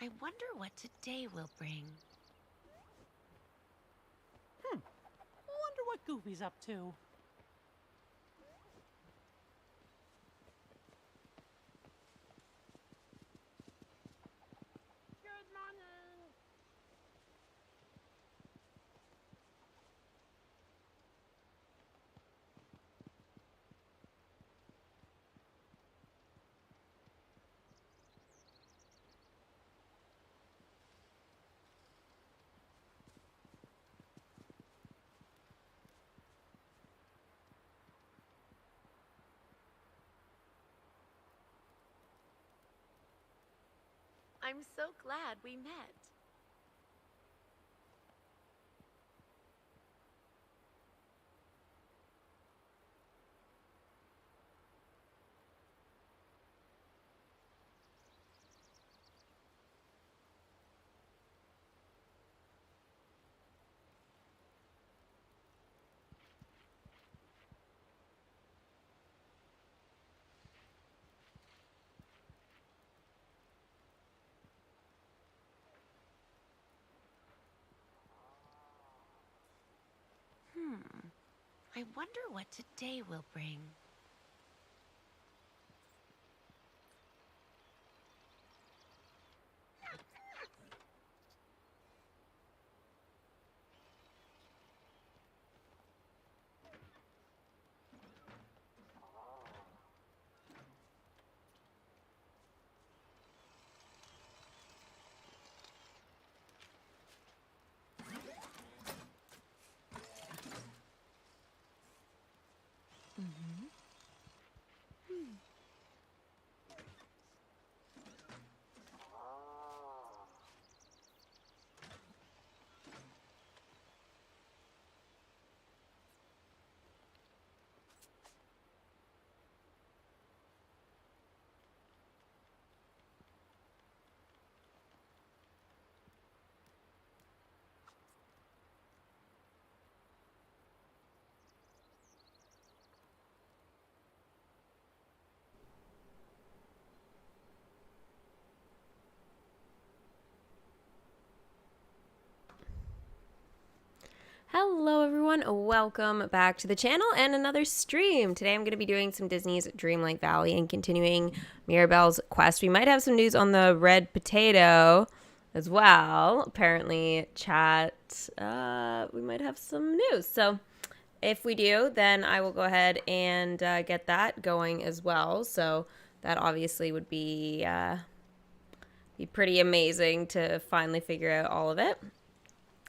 I wonder what today will bring. Wonder what Goofy's up to. Good morning. I'm so glad we met. I wonder what today will bring. Hello everyone, welcome back to the channel and another stream. Today I'm going to be doing some Disney's Dreamlight Valley and continuing Mirabel's quest. We might have some news on the red potato as well. Apparently, chat, we might have some news. So if we do, then I will go ahead and get that going as well. So that obviously would be pretty amazing to finally figure out all of it.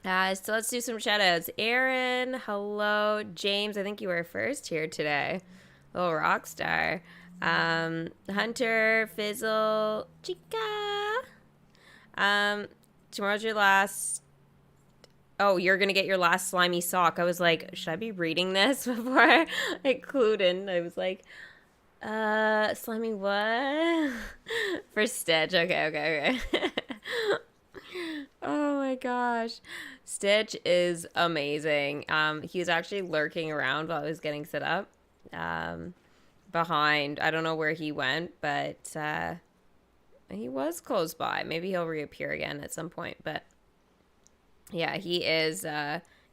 So let's do some shout outs. Aaron, hello. James, I think you were first here today. Little rock star. Hunter, Fizzle, Chica. Tomorrow's your last. Oh, you're going to get your last slimy sock. I was like, should I be reading this before I clued in? I was like, slimy what? For Stitch. Okay. Oh my gosh. Stitch is amazing. He was actually lurking around while I was getting set up. Behind. I don't know where he went, but he was close by. Maybe he'll reappear again at some point. But yeah, he is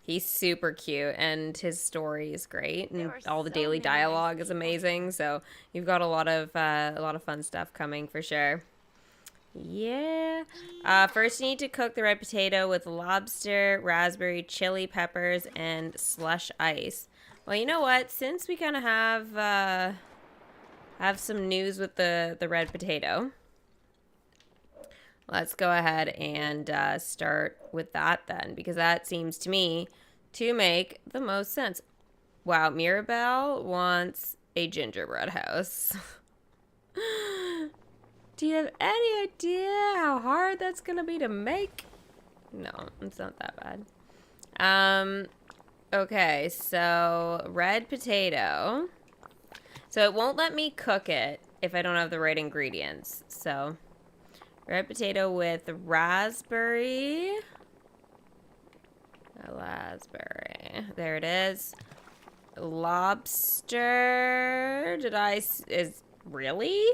he's super cute and his story is great and all the daily dialogue is amazing. So you've got a lot of fun stuff coming for sure. Yeah. First you need to cook the red potato with lobster, raspberry, chili peppers, and slush ice. Well, you know what? Since we kind of have some news with the red potato, let's go ahead and start with that then, because that seems to me to make the most sense. Wow, Mirabel wants a gingerbread house. Do you have any idea how hard that's gonna be to make? No, it's not that bad. Okay, so red potato. So it won't let me cook it if I don't have the right ingredients. So red potato with raspberry. Raspberry. There it is. Lobster. Really?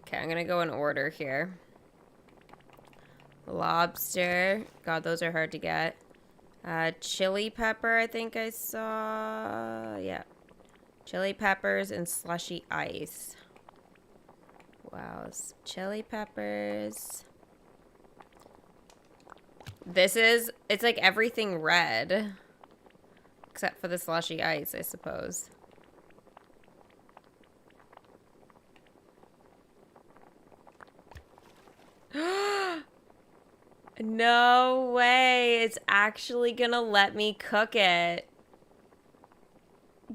Okay, I'm gonna go in order here. Lobster. God, those are hard to get. Chili pepper, I think I saw. Yeah. Chili peppers and slushy ice. Wow. Chili peppers. It's like everything red. Except for the slushy ice, I suppose. No way. It's actually gonna let me cook it.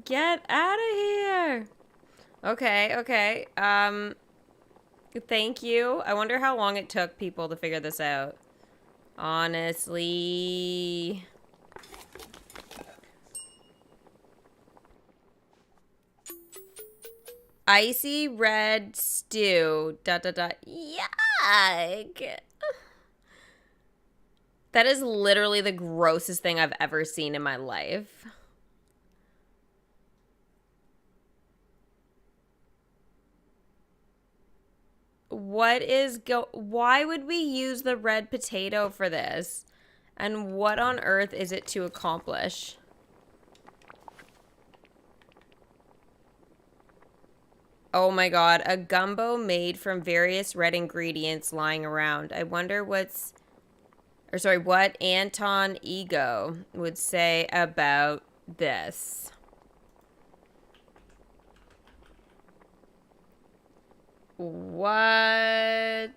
Get out of here. Okay, okay. Thank you. I wonder how long it took people to figure this out. Honestly. Icy red stew. ... Yuck. That is literally the grossest thing I've ever seen in my life. Why would we use the red potato for this? And what on earth is it to accomplish? Oh my god, a gumbo made from various red ingredients lying around. I wonder what Anton Ego would say about this. What?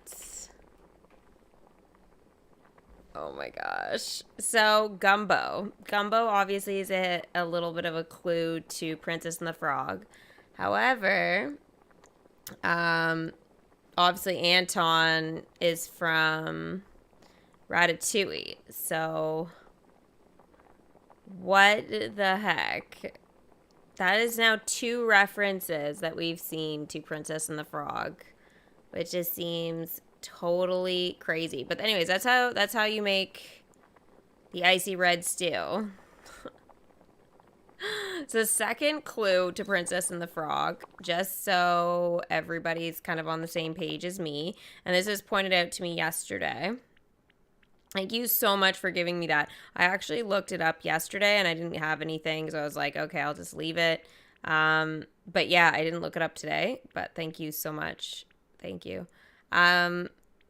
Oh my gosh. So, gumbo. Gumbo obviously is a little bit of a clue to Princess and the Frog. However, obviously Anton is from Ratatouille. So, what the heck? That is now 2 references that we've seen to Princess and the Frog, which just seems totally crazy. But anyways, that's how you make the icy red stew. It's the second clue to Princess and the Frog, just so everybody's kind of on the same page as me. And this was pointed out to me yesterday. Thank you so much for giving me that. I actually looked it up yesterday and I didn't have anything, so I was like, okay, I'll just leave it. But yeah, I didn't look it up today, but thank you so much. Thank you.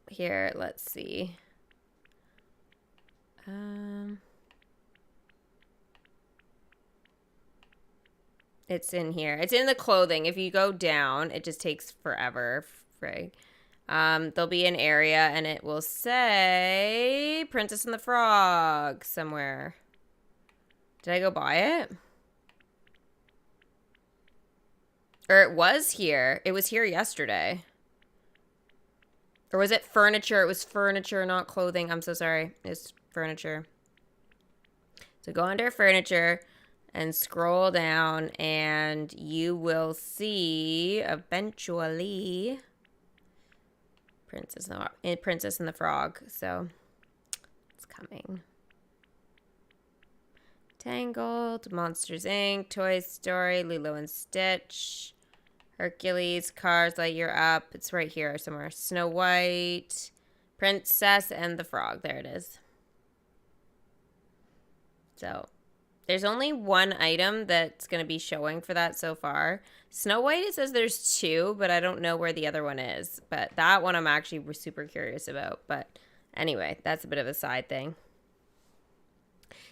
Here, let's see. It's in here. It's in the clothing. If you go down, it just takes forever, Frig. There'll be an area and it will say Princess and the Frog somewhere. Did I go buy it? Or it was here. It was here yesterday. Or was it furniture? It was furniture, not clothing. I'm so sorry. It's furniture. So go under furniture and scroll down and you will see eventually Princess and the Frog. So it's coming. Tangled, Monsters Inc., Toy Story, Lilo and Stitch, Hercules, Cars, Lightyear Up. It's right here somewhere. Snow White, Princess and the Frog. There it is. So there's only one item that's going to be showing for that so far. Snow White, it says there's 2, but I don't know where the other one is. But that one I'm actually super curious about. But anyway, that's a bit of a side thing.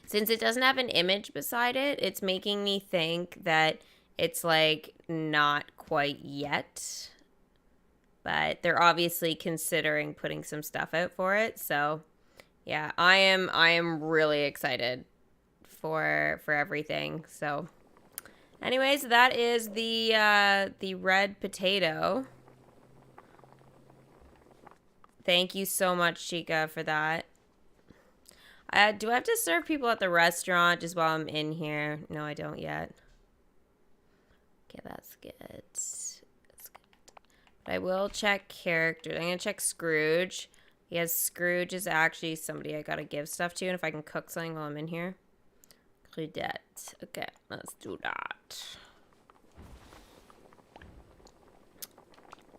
Since it doesn't have an image beside it, it's making me think that it's like not quite yet. But they're obviously considering putting some stuff out for it. So yeah, I am really excited for everything. So anyways, that is the red potato. Thank you so much, Chica, for that. Do I have to serve people at the restaurant just while I'm in here? No, I don't yet. Okay, that's good. That's good. But I will check characters. I'm going to check Scrooge. Yes, Scrooge is actually somebody I got to give stuff to. And if I can cook something while I'm in here. Claudette. Okay, let's do that.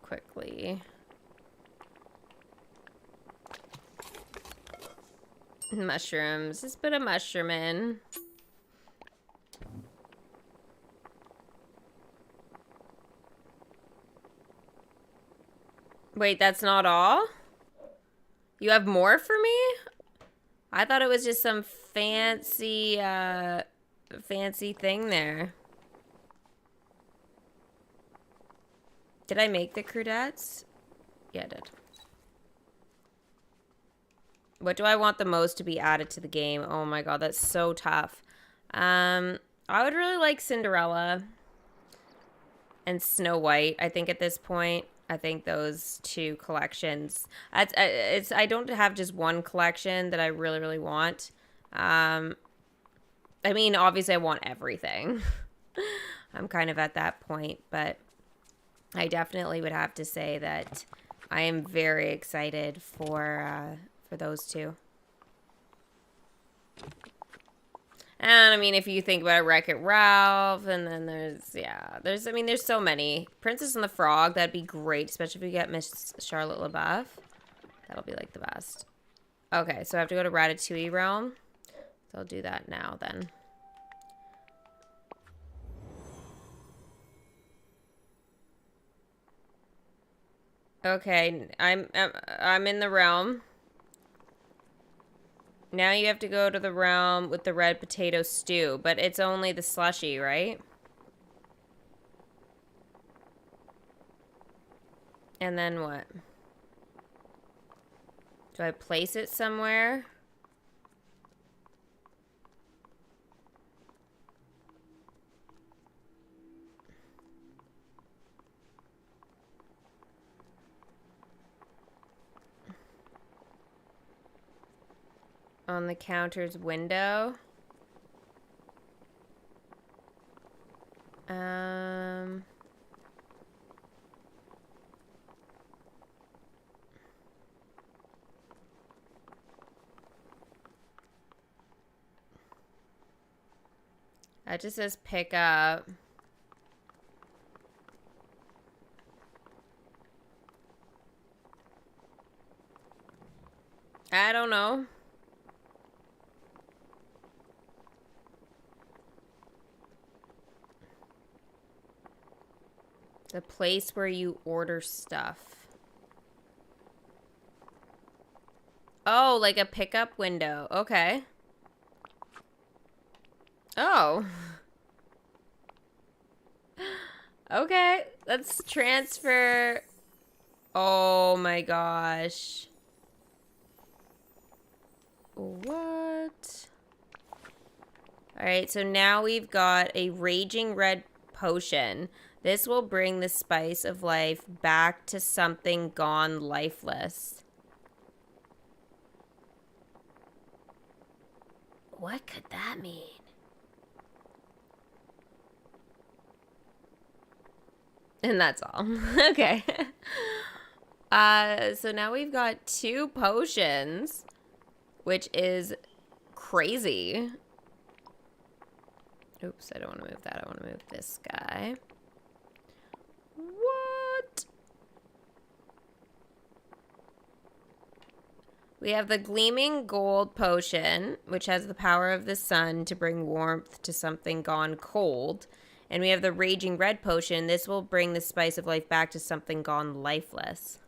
Quickly. Mushrooms. Just put a mushroom in. Wait, that's not all? You have more for me? I thought it was just some fancy, fancy thing there. Did I make the crudettes? Yeah, I did. What do I want the most to be added to the game? Oh my god, that's so tough. I would really like Cinderella and Snow White. I think at this point, I think those two collections. I don't have just one collection that I really, really want. I mean, obviously I want everything. I'm kind of at that point, but I definitely would have to say that I am very excited for those two. And I mean, if you think about Wreck-It Ralph, and then there's so many. Princess and the Frog, that'd be great, especially if we get Miss Charlotte LaBeouf. That'll be like the best. Okay, so I have to go to Ratatouille realm. So I'll do that now then. Okay, I'm in the realm. Now you have to go to the realm with the red potato stew, but it's only the slushy, right? And then what? Do I place it somewhere? On the counter's window. That just says pick up. I don't know. The place where you order stuff. Oh, like a pickup window. Okay. Oh. Okay. Let's transfer. Oh my gosh. What? Alright, so now we've got a raging red potion. This will bring the spice of life back to something gone lifeless. What could that mean? And that's all. Okay. So now we've got 2 potions, which is crazy. Oops, I don't want to move that. I want to move this guy. What? We have the gleaming gold potion, which has the power of the sun to bring warmth to something gone cold. And we have the raging red potion. This will bring the spice of life back to something gone lifeless.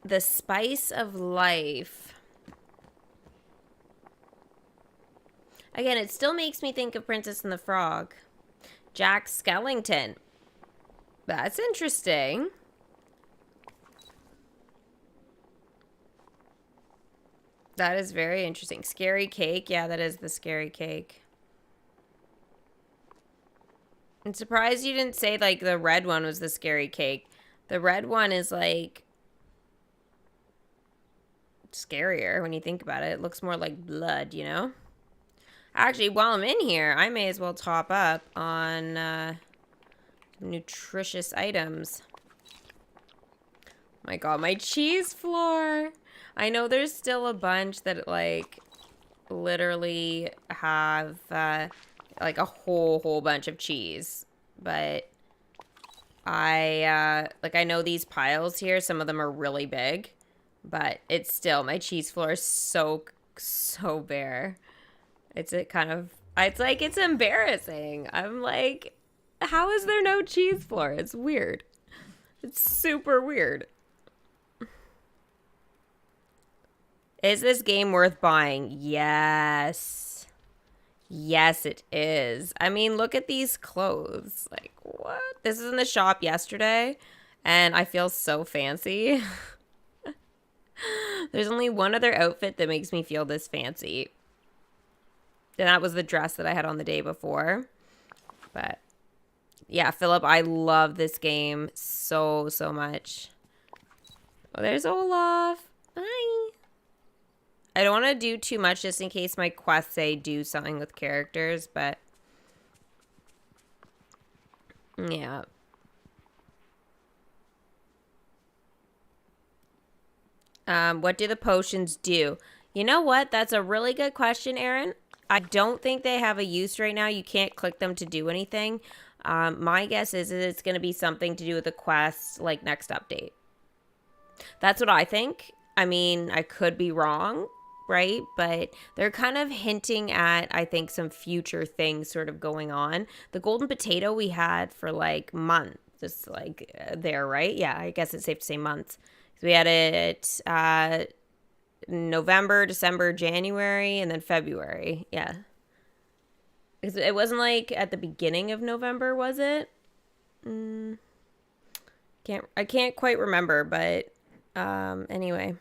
The spice of life. Again, it still makes me think of Princess and the Frog. Jack Skellington. That's interesting. That is very interesting. Scary cake. Yeah, that is the scary cake. I'm surprised you didn't say, like, the red one was the scary cake. The red one is, like, scarier when you think about it. It looks more like blood, you know? Actually, while I'm in here, I may as well top up on nutritious items. My god, my cheese floor! I know there's still a bunch that, like, literally have, like, a whole bunch of cheese. But I know these piles here, some of them are really big, but it's still, my cheese floor is so bare. It's it's embarrassing. I'm like, how is there no cheese floor? It's weird. It's super weird. Is this game worth buying? Yes. Yes, it is. I mean, look at these clothes. Like, what? This is in the shop yesterday, and I feel so fancy. There's only one other outfit that makes me feel this fancy. And that was the dress that I had on the day before. But, yeah, Philip, I love this game so much. Oh, there's Olaf. Hi. I don't want to do too much just in case my quests say do something with characters, but yeah. What do the potions do? You know what? That's a really good question, Aaron. I don't think they have a use right now. You can't click them to do anything. My guess is it's going to be something to do with the quest, like next update. That's what I think. I mean, I could be wrong, right? But they're kind of hinting at, I think, some future things sort of going on. The golden potato we had for like months, just like there, right? Yeah, I guess it's safe to say months. We had it November, December, January, and then February. Yeah. It wasn't like at the beginning of November, was it? I can't quite remember, but anyway.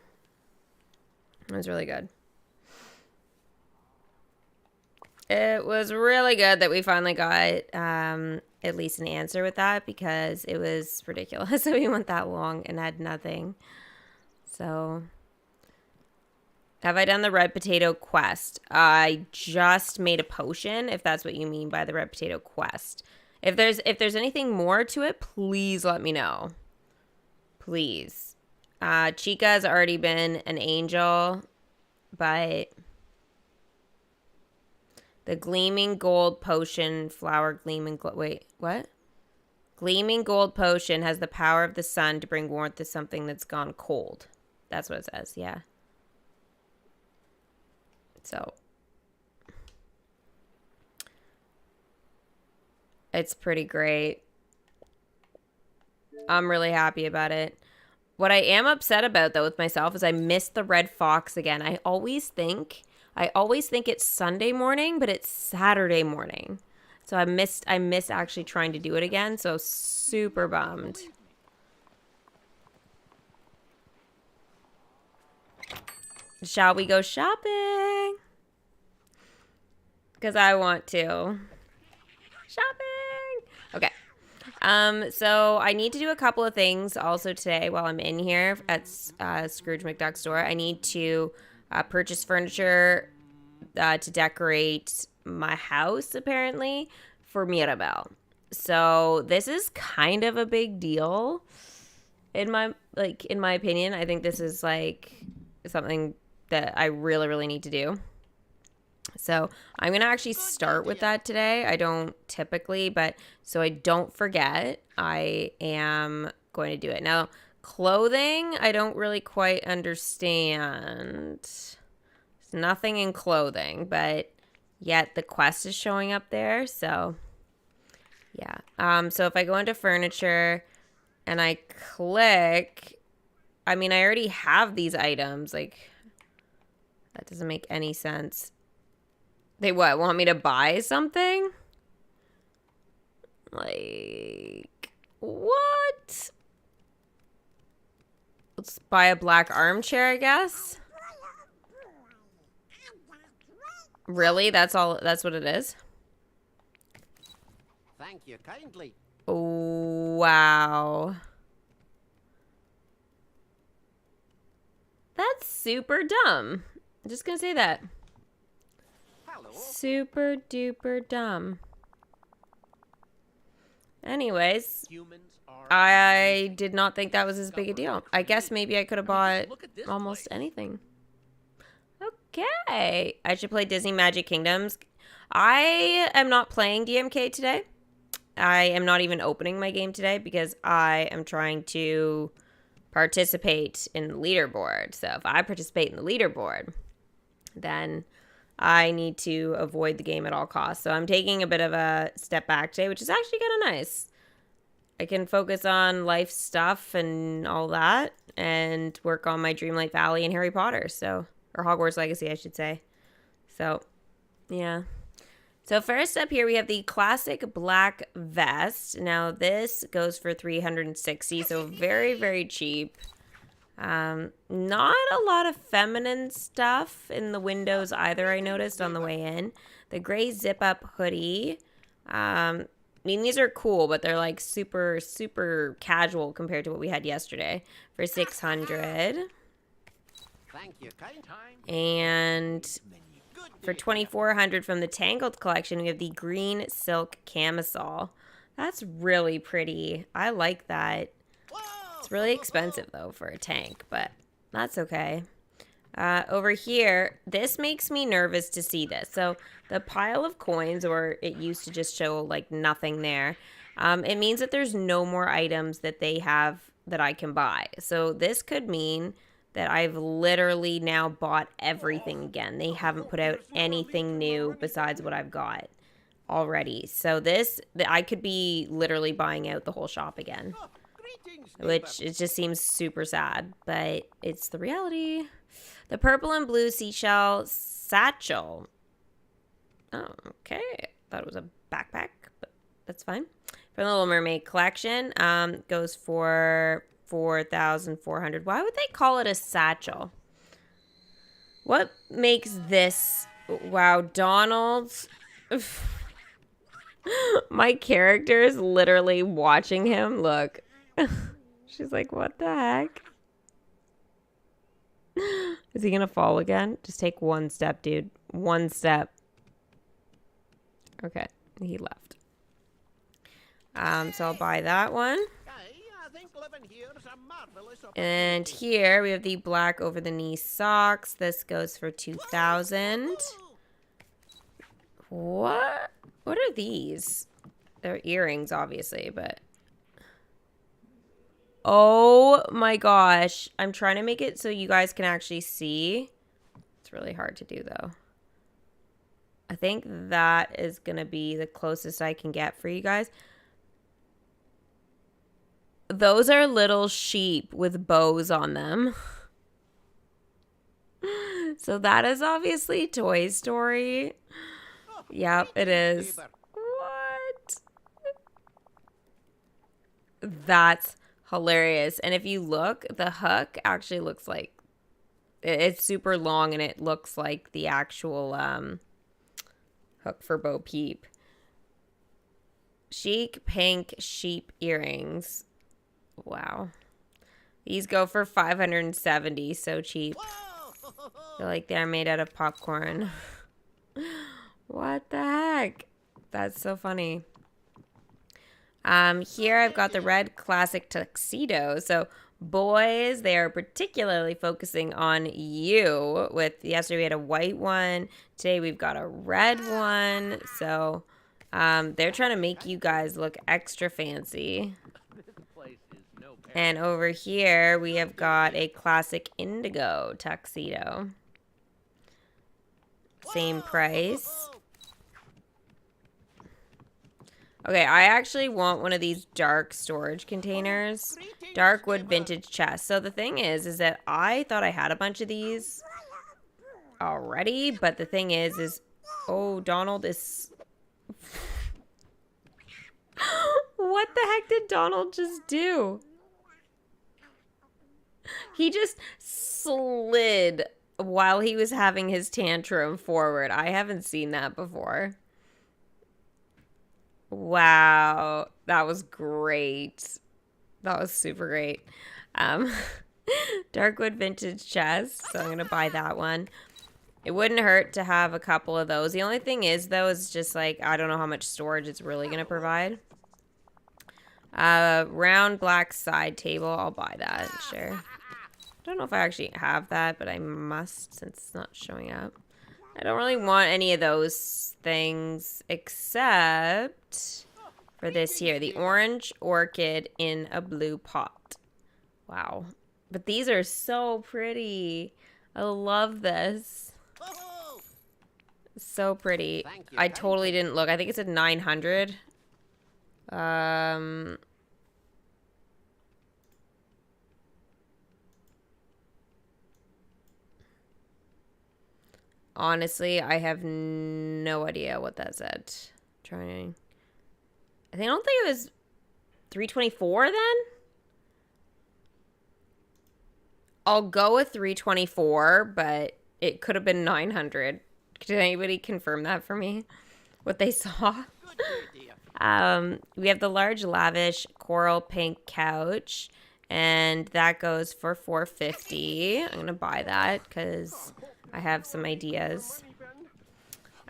It was really good. It was really good that we finally got at least an answer with that, because it was ridiculous that we went that long and had nothing. So, have I done the red potato quest? I just made a potion, if that's what you mean by the red potato quest. If there's anything more to it, please let me know. Please. Chica has already been an angel, but the gleaming gold potion, flower gleaming, wait, what? Gleaming gold potion has the power of the sun to bring warmth to something that's gone cold. That's what it says, yeah. So, it's pretty great. I'm really happy about it. What I am upset about, though, with myself is I missed the red fox again. I always think it's Sunday morning, but it's Saturday morning. So I missed actually trying to do it again. So super bummed. Shall we go shopping? Because I want to. Shopping! Okay. So I need to do a couple of things also today while I'm in here at Scrooge McDuck's store. I need to purchase furniture to decorate my house, apparently, for Mirabel. So this is kind of a big deal in my opinion. I think this is like something that I really, really need to do. So I'm going to actually start with that today. I don't typically, but so I don't forget, I am going to do it. Now, clothing, I don't really quite understand. There's nothing in clothing, but yet the quest is showing up there. So yeah. So if I go into furniture and I click, I mean, I already have these items. Like, that doesn't make any sense. They what? Want me to buy something? Like, what? Let's buy a black armchair, I guess. Really? That's all? That's what it is? Thank you kindly. Oh, wow. That's super dumb. I'm just gonna say that. Hello. Super duper dumb. Anyways, I did not think that was as big a deal. I guess maybe I could have bought almost anything. Okay. I should play Disney Magic Kingdoms. I am not playing DMK today. I am not even opening my game today because I am trying to participate in the leaderboard. So if I participate in the leaderboard, then I need to avoid the game at all costs. So I'm taking a bit of a step back today, which is actually kind of nice. I can focus on life stuff and all that and work on my Dreamlight Valley and Harry Potter. So, or Hogwarts Legacy, I should say. So, yeah. So first up here, we have the classic black vest. Now this goes for $360, so very, very cheap. Not a lot of feminine stuff in the windows either, I noticed on the way in. The gray zip-up hoodie. I mean, these are cool, but they're like super, super casual compared to what we had yesterday for $600. Thank you, kind. And for $2,400 from the Tangled collection, we have the green silk camisole. That's really pretty. I like that. It's really expensive, though, for a tank, but that's okay. Over here, this makes me nervous to see this. So the pile of coins, or it used to just show, like, nothing there, it means that there's no more items that they have that I can buy. So this could mean that I've literally now bought everything again. They haven't put out anything new besides what I've got already. So I could be literally buying out the whole shop again, which it just seems super sad, but it's the reality. The purple and blue seashell satchel. Oh, okay. Thought it was a backpack, but that's fine. From the Little Mermaid collection, goes for $4,400. Why would they call it a satchel? What makes this? Wow, Donald's. My character is literally watching him. Look. She's like, what the heck? Is he gonna fall again? Just take one step, dude. One step. Okay, he left. So I'll buy that one. And here we have the black over the knee socks. This goes for $2,000. What are these? They're earrings, obviously, but oh my gosh. I'm trying to make it so you guys can actually see. It's really hard to do, though. I think that is going to be the closest I can get for you guys. Those are little sheep with bows on them. So that is obviously Toy Story. Yep, it is. What? That's hilarious. And if you look, the hook actually looks like it's super long, and it looks like the actual hook for Bo Peep. Chic pink sheep earrings. Wow. These go for $570, so cheap. I feel like they're made out of popcorn. What the heck? That's so funny. Here I've got the red classic tuxedo. So boys, they are particularly focusing on you. With yesterday we had a white one. Today we've got a red one. So they're trying to make you guys look extra fancy. And over here, we have got a classic indigo tuxedo. Same price. Okay, I actually want one of these dark storage containers. Dark wood vintage chest. So the thing is that I thought I had a bunch of these already. But the thing is oh, Donald is... What the heck did Donald just do? He just slid while he was having his tantrum forward. I haven't seen that before. Wow. That was great. That was super great. Darkwood vintage chest. So I'm going to buy that one. It wouldn't hurt to have a couple of those. The only thing is, though, is just like, I don't know how much storage it's really going to provide. Round black side table. I'll buy that. Sure. I don't know if I actually have that, but I must since it's not showing up. I don't really want any of those things except for this here. The orange orchid in a blue pot. Wow. But these are so pretty. I love this. So pretty. I totally didn't look. I think it's at 900. Honestly, I have no idea what that said. Trying. I don't think it was 324 then? I'll go with 324, but it could have been 900. Did anybody confirm that for me? What they saw? We have the large lavish coral pink couch, and that goes for 450. I'm gonna buy that because I have some ideas.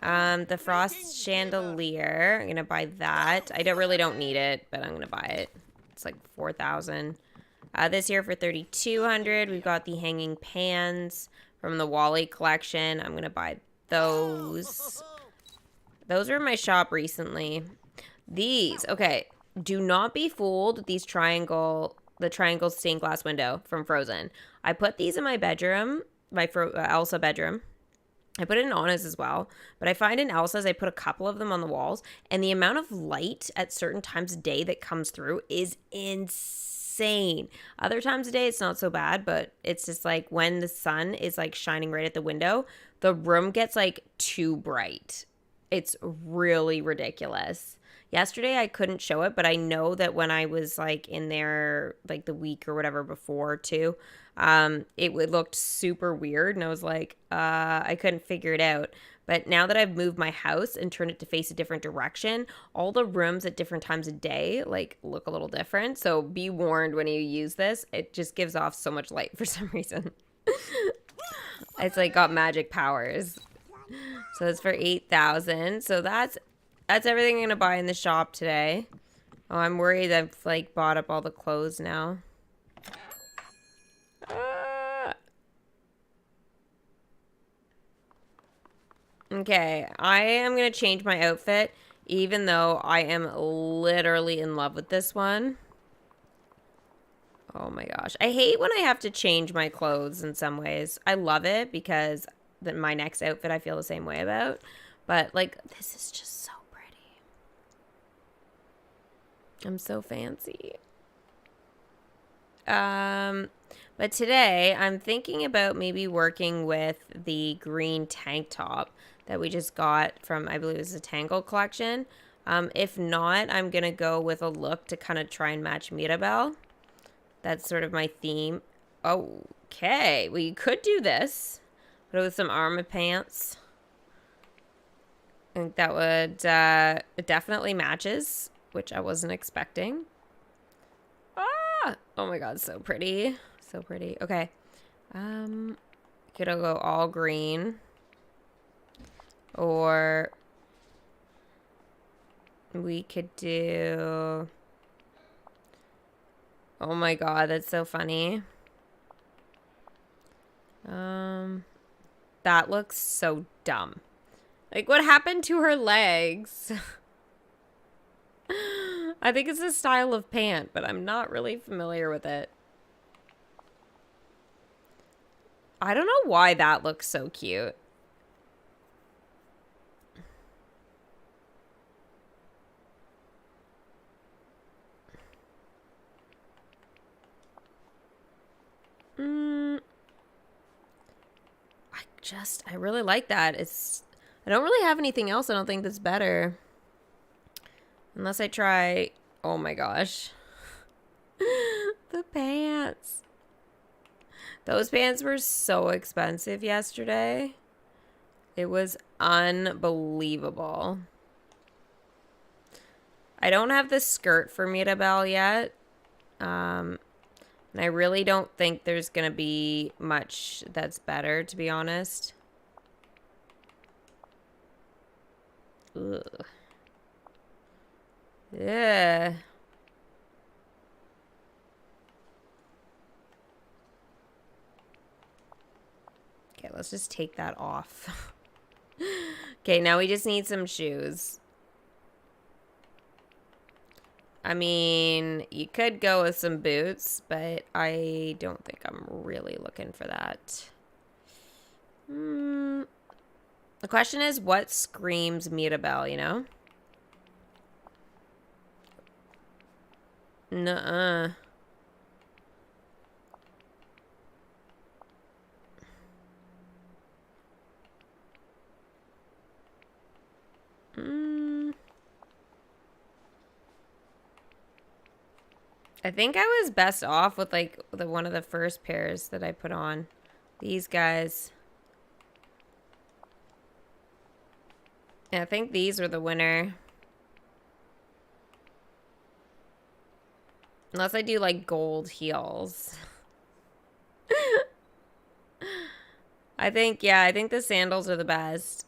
The frost chandelier, I'm gonna buy that. I really don't need it, but I'm gonna buy it. It's like 4,000. This year for 3,200, we've got the hanging pans from the Wally collection. I'm gonna buy those. Those were in my shop recently. These, okay, do not be fooled with these the triangle stained glass window from Frozen. I put these in my bedroom, my Elsa bedroom. I put it in Anna's as well, but I find in Elsa's I put a couple of them on the walls, and the amount of light at certain times of day that comes through is insane. Other times of day it's not so bad, but it's just like when the sun is like shining right at the window, the room gets like too bright. It's really ridiculous. Yesterday I couldn't show it, but I know that when I was like in there like the week or whatever before too, it looked super weird, and I was like, I couldn't figure it out. But now that I've moved my house and turned it to face a different direction, all the rooms at different times of day like look a little different. So be warned when you use this. It just gives off so much light for some reason. It's like got magic powers. So it's for 8,000. So that's everything I'm gonna buy in the shop today. Oh, I'm worried I've like bought up all the clothes now. Okay, I am gonna change my outfit, even though I am literally in love with this one. Oh my gosh. I hate when I have to change my clothes in some ways. I love it because my next outfit I feel the same way about. But like, this is just so pretty. I'm so fancy. But today I'm thinking about maybe working with the green tank top that we just got from, I believe it was a Tangle collection. If not, I'm going to go with a look to kind of try and match Mirabel. That's sort of my theme. Okay, well, you could do this. Put it with some armor pants. I think that would, it definitely matches, which I wasn't expecting. Ah! Oh my god, so pretty. So pretty. Okay. Could I go all green? Or we could do... Oh my god, that's so funny. That looks so dumb. Like, what happened to her legs? I think it's a style of pant, but I'm not really familiar with it. I don't know why that looks so cute. I really like that. I don't really have anything else I don't think that's better. Unless I try, oh my gosh. The pants. Those pants were so expensive yesterday. It was unbelievable. I don't have the skirt for Mirabel yet. And I really don't think there's going to be much that's better, to be honest. Ugh. Yeah. Okay, let's just take that off. Okay, now we just need some shoes. I mean, you could go with some boots, but I don't think I'm really looking for that. The question is, what screams Mirabel, you know? Nuh-uh. I think I was best off with like one of the first pairs that I put on. These guys. Yeah, I think these were the winner. Unless I do like gold heels. I think the sandals are the best.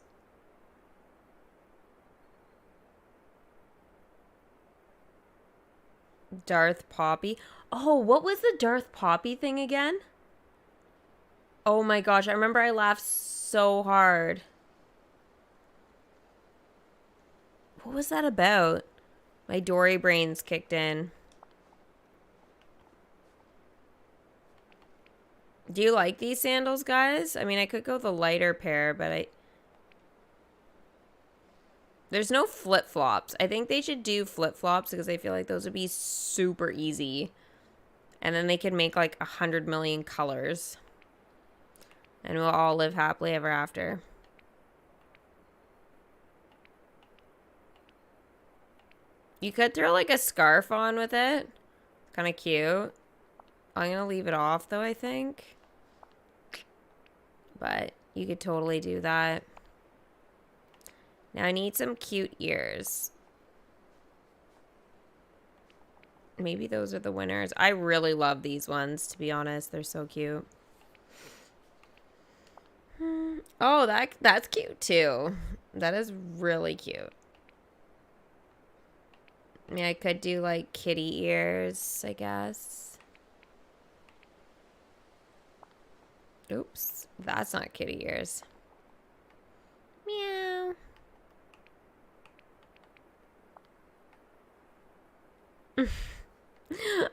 Darth Poppy. Oh, what was the Darth Poppy thing again? Oh my gosh, I remember I laughed so hard. What was that about? My Dory brains kicked in. Do you like these sandals, guys? I mean, I could go the lighter pair, but there's no flip-flops. I think they should do flip-flops because I feel like those would be super easy. And then they could make like 100 million colors. And we'll all live happily ever after. You could throw like a scarf on with it. Kind of cute. I'm going to leave it off though, I think. But you could totally do that. Now I need some cute ears. Maybe those are the winners. I really love these ones, to be honest. They're so cute. Oh, that's cute too. That is really cute. I mean, I could do like kitty ears, I guess. Oops, that's not kitty ears. Meow.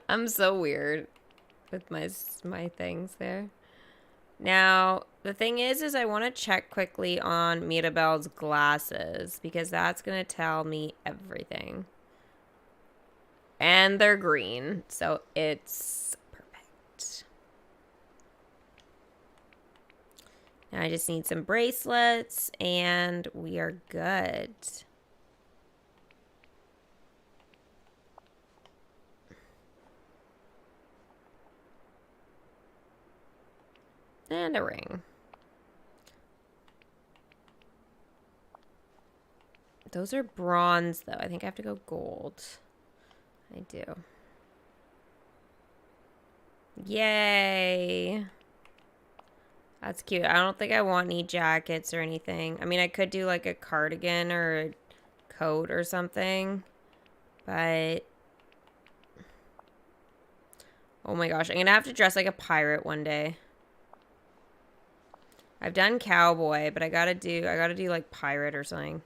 I'm so weird with my things there. Now, the thing is I want to check quickly on Mirabel's glasses because that's going to tell me everything. And they're green, so it's perfect. Now I just need some bracelets and we are good. And a ring. Those are bronze, though. I think I have to go gold. I do. Yay! That's cute. I don't think I want any jackets or anything. I mean, I could do like a cardigan or a coat or something. But... oh my gosh. I'm gonna have to dress like a pirate one day. I've done cowboy, but I gotta do like pirate or something.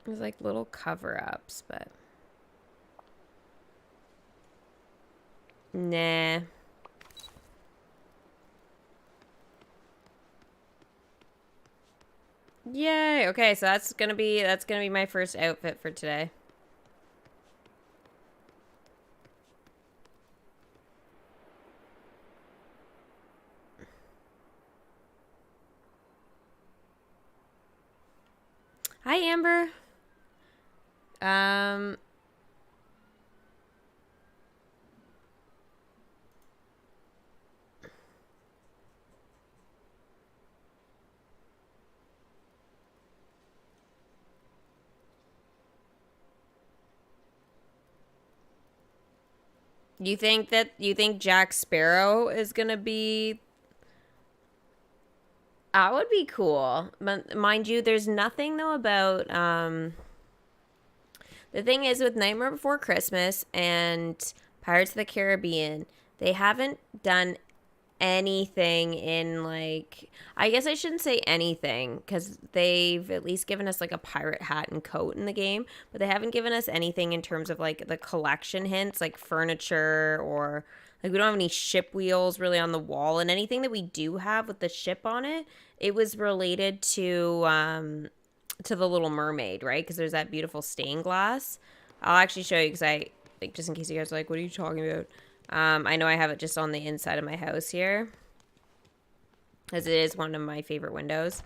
There's like little cover-ups, but nah. Yay! Okay, so that's gonna be my first outfit for today. Hi, Amber. You think Jack Sparrow is gonna be... that would be cool. But mind you, there's nothing though about the thing is with Nightmare Before Christmas and Pirates of the Caribbean, They haven't done anything in, like, I guess I shouldn't say anything because they've at least given us like a pirate hat and coat in the game, but they haven't given us anything in terms of like the collection hints, like furniture, or like we don't have any ship wheels really on the wall, and anything that we do have with the ship on it, it was related to the Little Mermaid, right? Because there's that beautiful stained glass. I'll actually show you because I, like, just in case you guys are like, what are you talking about? I know I have it just on the inside of my house here, as it is one of my favorite windows.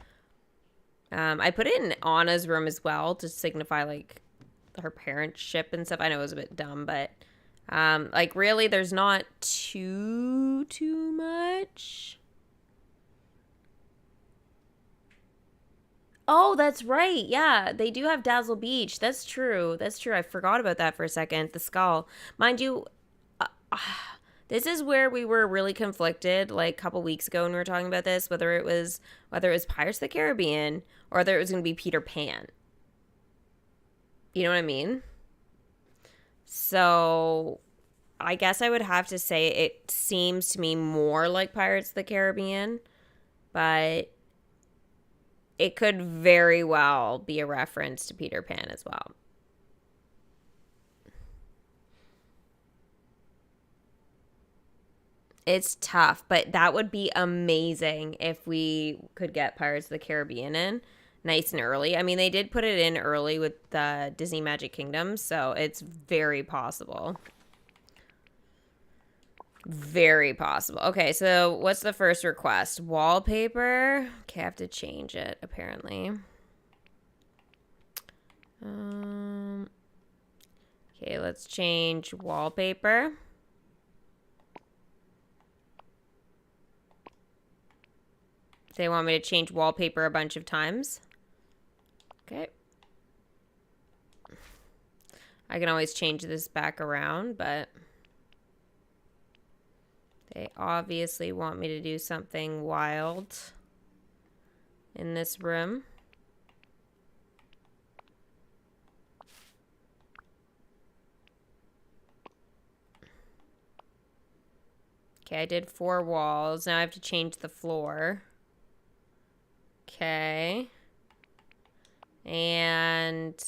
I put it in Anna's room as well to signify, like, her parents' ship and stuff. I know it was a bit dumb, but, like, really, there's not too much. Oh, that's right. Yeah, they do have Dazzle Beach. That's true. That's true. I forgot about that for a second. The skull. Mind you, this is where we were really conflicted like a couple weeks ago when we were talking about this, whether it was Pirates of the Caribbean or whether it was going to be Peter Pan. You know what I mean? So I guess I would have to say it seems to me more like Pirates of the Caribbean, but it could very well be a reference to Peter Pan as well. It's tough, but that would be amazing if we could get Pirates of the Caribbean in nice and early. I mean, they did put it in early with the Disney Magic Kingdom, so it's very possible. Very possible. Okay, so what's the first request? Wallpaper. Okay, I have to change it, apparently. Okay, let's change wallpaper. They want me to change wallpaper a bunch of times. Okay. I can always change this back around, but they obviously want me to do something wild in this room. Okay, I did 4 walls. Now I have to change the floor. Okay. And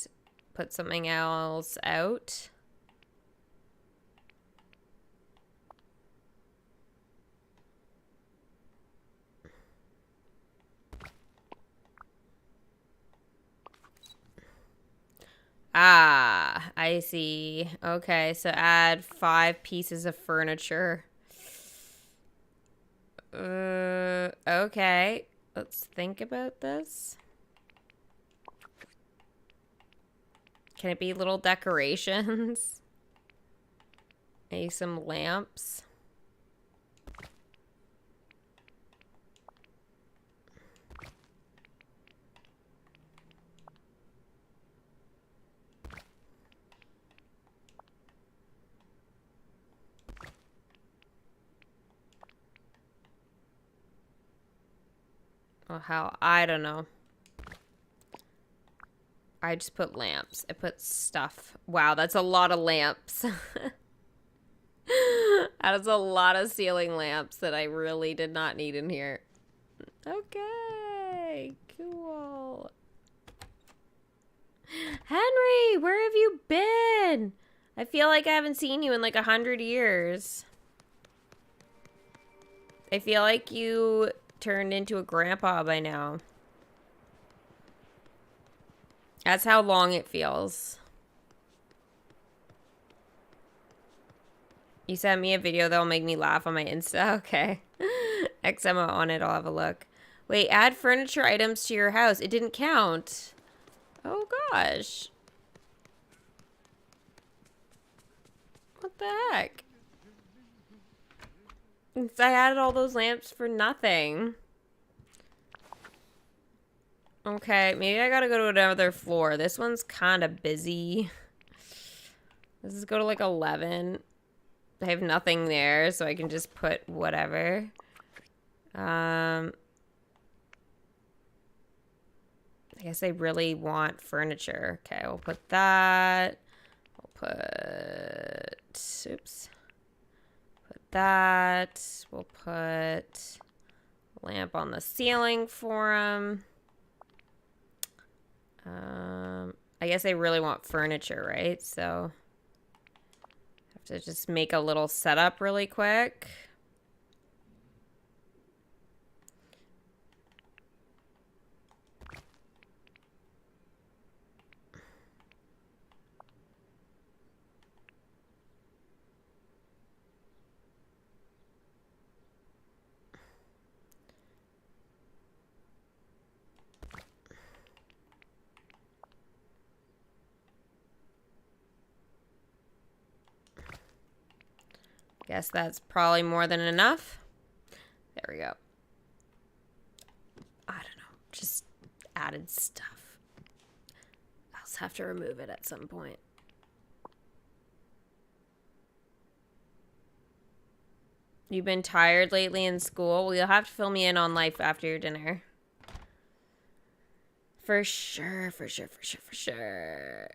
put something else out. Ah, I see. Okay, so add 5 pieces of furniture. Okay. Let's think about this. Can it be little decorations? Maybe some lamps. Oh, how? I don't know. I just put lamps. I put stuff. Wow, that's a lot of lamps. That is a lot of ceiling lamps that I really did not need in here. Okay, cool. Henry, where have you been? I feel like I haven't seen you in like 100 years. I feel like you turned into a grandpa by now. That's how long it feels. You sent me a video that'll make me laugh on my Insta. Okay. XMO on it. I'll have a look. Wait, add furniture items to your house. It didn't count. Oh, gosh. What the heck? I added all those lamps for nothing. Okay, maybe I gotta go to another floor. This one's kind of busy. Let's just go to like 11. I have nothing there, so I can just put whatever. I guess I really want furniture. Okay, we'll put that. We'll put... Oops. Put that. We'll put lamp on the ceiling for him. I guess they really want furniture, right? So have to just make a little setup really quick. Guess that's probably more than enough. There we go. I don't know. Just added stuff. I'll just have to remove it at some point. You've been tired lately in school? Well, you'll have to fill me in on life after your dinner. For sure, for sure, for sure, for sure.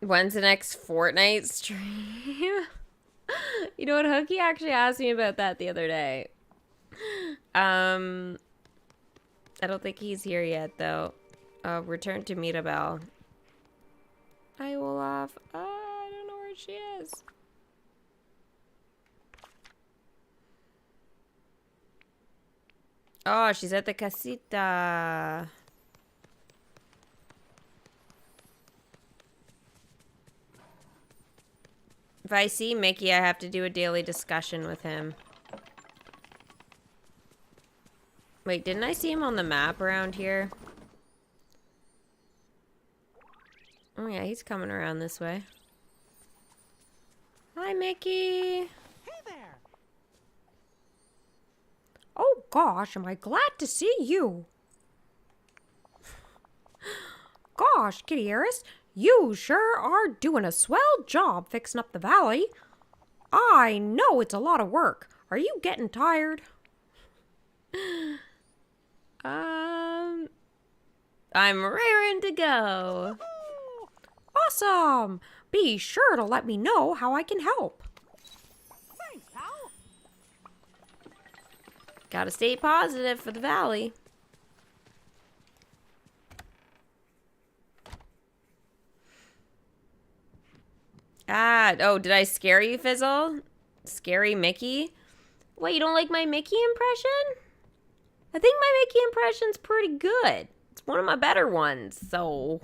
When's the next Fortnite stream? You know what? Hookie actually asked me about that the other day. I don't think he's here yet, though. Return to Mirabel. Hi, Olaf. I don't know where she is. Oh, she's at the Casita. If I see Mickey, I have to do a daily discussion with him. Wait, didn't I see him on the map around here? Oh yeah, he's coming around this way. Hi, Mickey. Hey there. Oh gosh, am I glad to see you. Gosh, Kittyarris, you sure are doing a swell job fixing up the valley. I know it's a lot of work. Are you getting tired? I'm raring to go. Awesome. Be sure to let me know how I can help. Thanks, pal. Gotta stay positive for the valley. Oh, did I scare you, Fizzle? Scary Mickey? Wait, you don't like my Mickey impression? I think my Mickey impression's pretty good. It's one of my better ones, so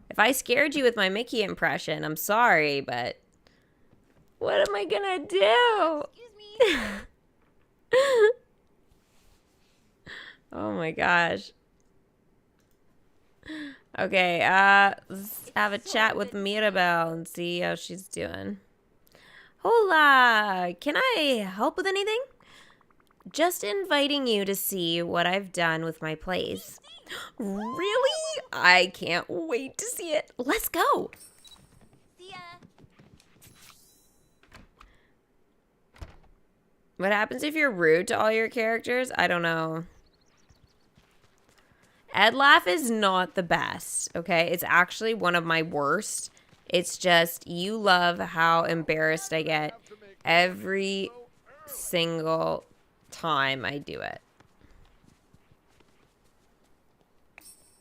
if I scared you with my Mickey impression, I'm sorry, but what am I gonna do? Excuse me. Oh my gosh. Okay, let's have a chat with Mirabel and see how she's doing. Hola! Can I help with anything? Just inviting you to see what I've done with my place. Really? I can't wait to see it. Let's go! See ya. What happens if you're rude to all your characters? I don't know. Ed Laugh is not the best, okay? It's actually one of my worst. It's just, you love how embarrassed I get every single time I do it.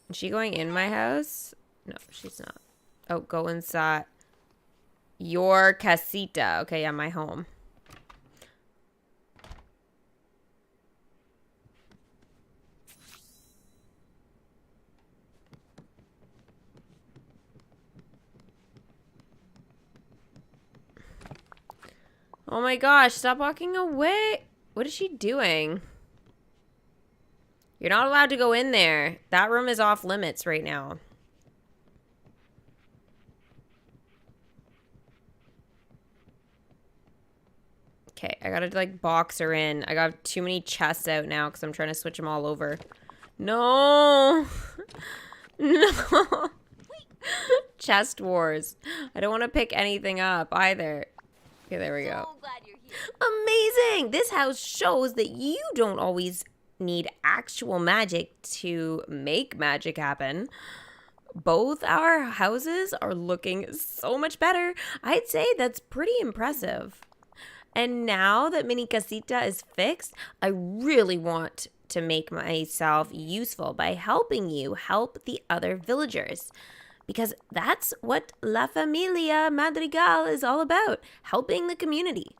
Is she going in my house? No, she's not. Oh, go inside. Your casita. Okay, yeah, my home. Oh my gosh, stop walking away. What is she doing? You're not allowed to go in there. That room is off limits right now. Okay, I gotta like box her in. I got too many chests out now because I'm trying to switch them all over. No. No. Chest wars. I don't want to pick anything up either. Okay, there we go. So glad you're here. Amazing! This house shows that you don't always need actual magic to make magic happen. both our houses are looking so much better. I'd say that's pretty impressive. And now that Mini Casita is fixed, I really want to make myself useful by helping you help the other villagers. Because that's what La Familia Madrigal is all about, helping the community.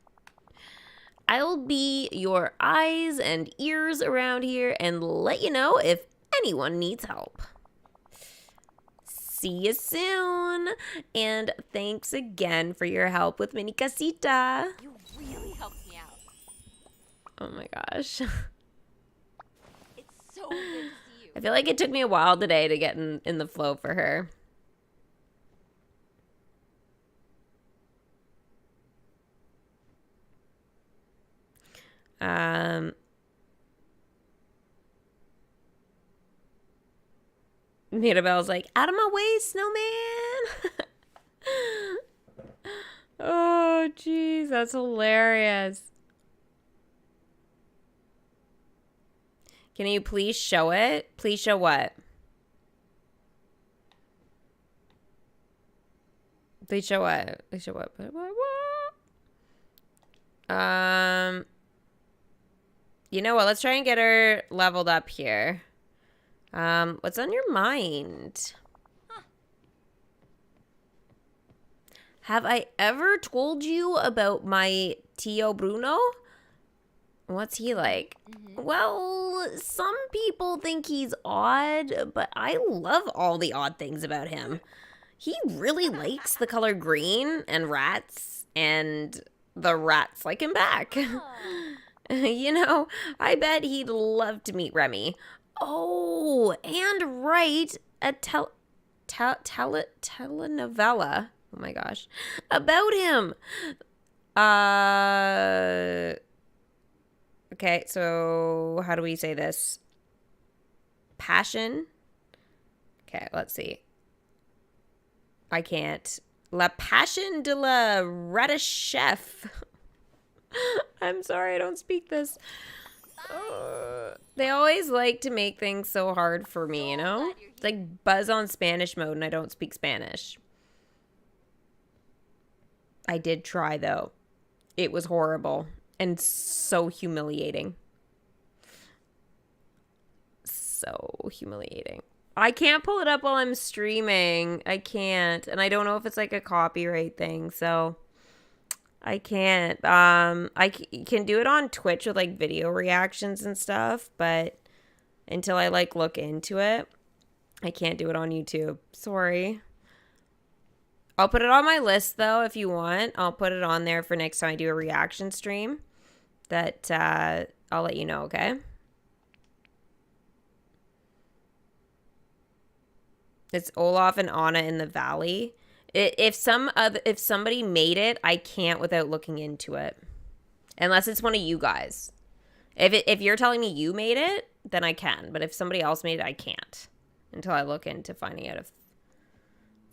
I'll be your eyes and ears around here and let you know if anyone needs help. See you soon. And thanks again for your help with Mini Casita. You really helped me out. Oh my gosh. It's so good to see you. I feel like it took me a while today to get in the flow for her. Mirabel's like, out of my way, snowman. Oh, jeez, that's hilarious. Can you please show it? Please show what? Please show what? Please show what? You know what? Let's try and get her leveled up here. What's on your mind? Have I ever told you about my Tio Bruno? What's he like? Well, some people think he's odd, but I love all the odd things about him. He really likes the color green and rats, and the rats like him back. You know, I bet he'd love to meet Remy. Oh, and write a telenovela. Oh my gosh. About him. Okay, so how do we say this? Passion. Okay, let's see. I can't. La Passion de la Radachef. I'm sorry, I don't speak this. They always like to make things so hard for me, you know? It's like buzz on Spanish mode and I don't speak Spanish. I did try, though. It was horrible and so humiliating. So humiliating. I can't pull it up while I'm streaming. I can't. And I don't know if it's like a copyright thing, so I can't. I can do it on Twitch with like video reactions and stuff, but until I like look into it, I can't do it on YouTube. Sorry. I'll put it on my list though if you want. I'll put it on there for next time I do a reaction stream. That I'll let you know, okay? It's Olaf and Anna in the valley. If somebody made it, I can't without looking into it. Unless it's one of you guys. If you're telling me you made it, then I can. But if somebody else made it, I can't. Until I look into finding out if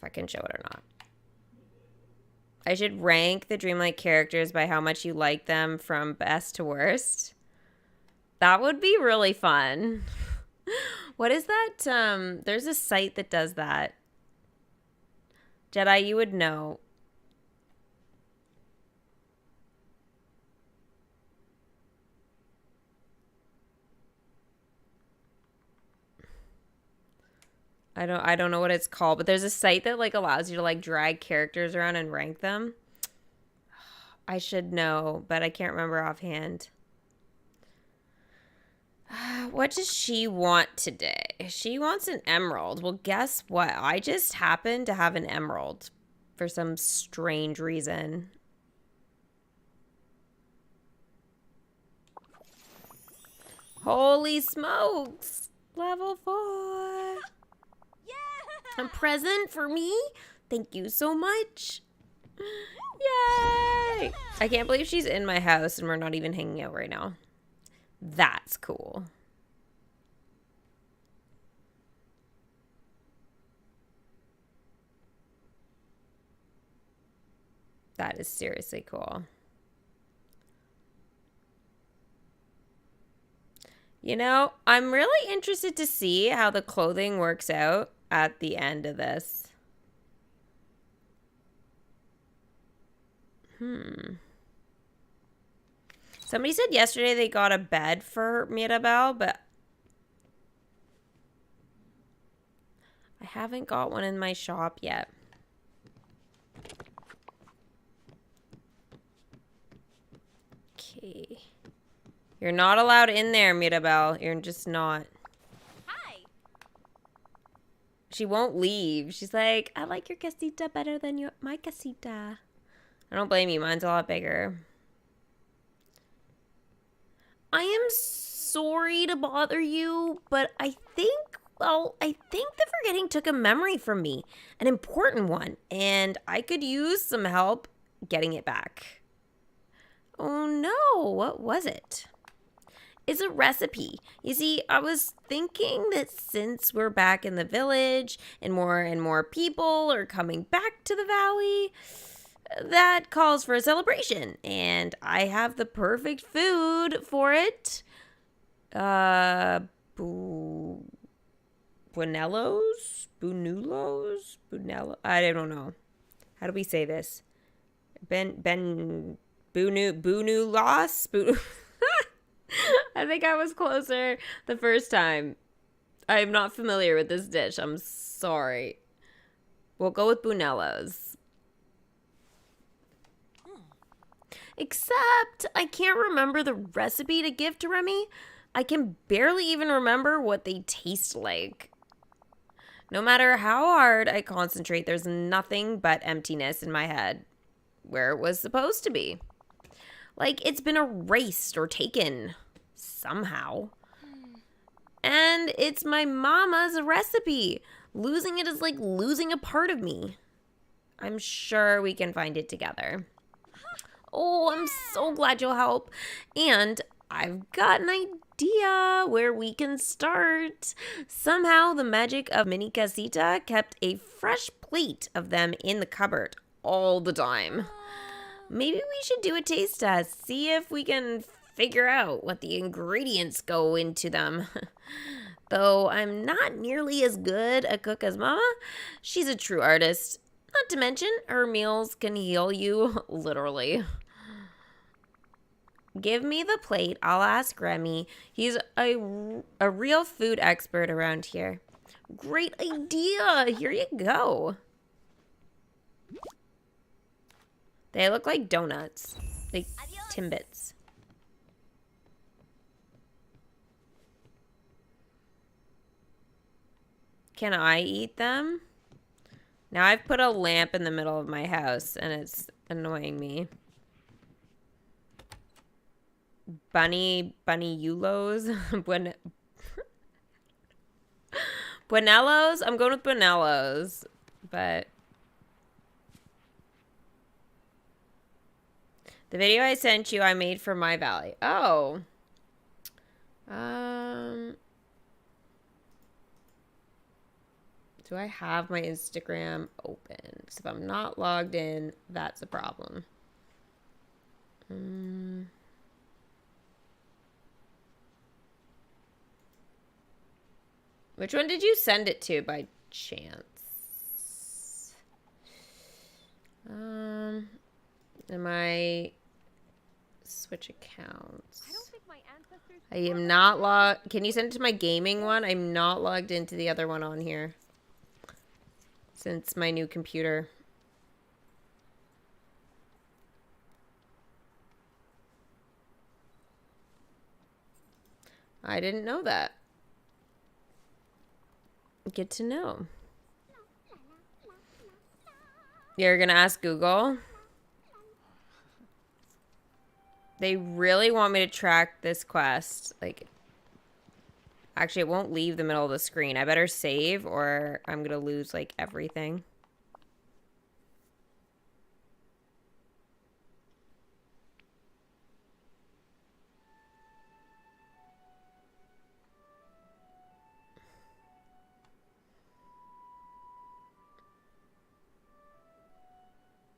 I can show it or not. I should rank the Dreamlight characters by how much you like them from best to worst. That would be really fun. What is that? There's a site that does that. Jedi, you would know. I don't know what it's called, but there's a site that like allows you to like drag characters around and rank them. I should know, but I can't remember offhand. What does she want today? She wants an emerald. Well, guess what? I just happen to have an emerald for some strange reason. Holy smokes! Level 4. A present for me? Thank you so much. Yay! I can't believe she's in my house and we're not even hanging out right now. That's cool. That is seriously cool. You know, I'm really interested to see how the clothing works out at the end of this. Somebody said yesterday they got a bed for Mirabel, but I haven't got one in my shop yet. Okay. You're not allowed in there, Mirabel. You're just not. Hi. She won't leave. She's like, I like your casita better than my casita. I don't blame you. Mine's a lot bigger. I am sorry to bother you, but I think the forgetting took a memory from me. An important one. And I could use some help getting it back. Oh no, what was it? It's a recipe. You see, I was thinking that since we're back in the village and more people are coming back to the valley, that calls for a celebration. And I have the perfect food for it. Bunuelos? I don't know. How do we say this? Bunuelos? I think I was closer the first time. I am not familiar with this dish. I'm sorry. We'll go with bunuelos. Except I can't remember the recipe to give to Remy. I can barely even remember what they taste like. No matter how hard I concentrate, there's nothing but emptiness in my head where it was supposed to be. Like it's been erased or taken somehow. And it's my mama's recipe. Losing it is like losing a part of me. I'm sure we can find it together. Oh, I'm so glad you'll help. And I've got an idea where we can start. Somehow the magic of Mini Casita kept a fresh plate of them in the cupboard all the time. Maybe we should do a taste test. See if we can figure out what the ingredients go into them. Though I'm not nearly as good a cook as Mama, she's a true artist. Not to mention, her meals can heal you, literally. Give me the plate. I'll ask Remy. He's a real food expert around here. Great idea. Here you go. They look like donuts. Like Timbits. Can I eat them? Now I've put a lamp in the middle of my house and it's annoying me. Bunuelos? Bunuelos? I'm going with bunuelos. But the video I sent you, I made for my valley. Oh. Do I have my Instagram open? Because if I'm not logged in, that's a problem. Which one did you send it to by chance? Am I switch accounts? I don't think my ancestors. I am not logged. Can you send it to my gaming one? I'm not logged into the other one on here. Since my new computer. I didn't know that. Good to know. You're gonna ask Google? They really want me to track this quest. Like, actually, it won't leave the middle of the screen. I better save or I'm gonna lose, like, everything.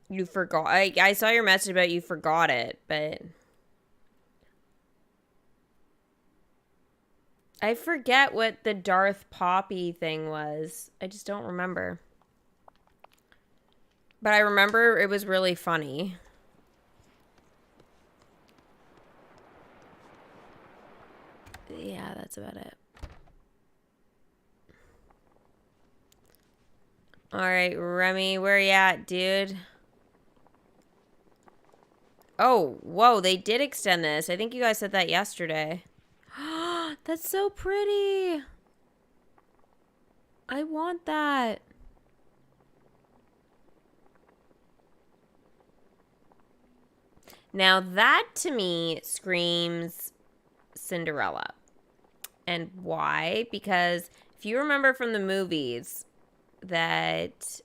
You forgot. I saw your message about you forgot it, but I forget what the Darth Poppy thing was. I just don't remember. But I remember it was really funny. Yeah, that's about it. All right, Remy, where you at, dude? Oh, whoa, they did extend this. I think you guys said that yesterday. That's so pretty. I want that. Now that to me screams Cinderella. And why? Because if you remember from the movies that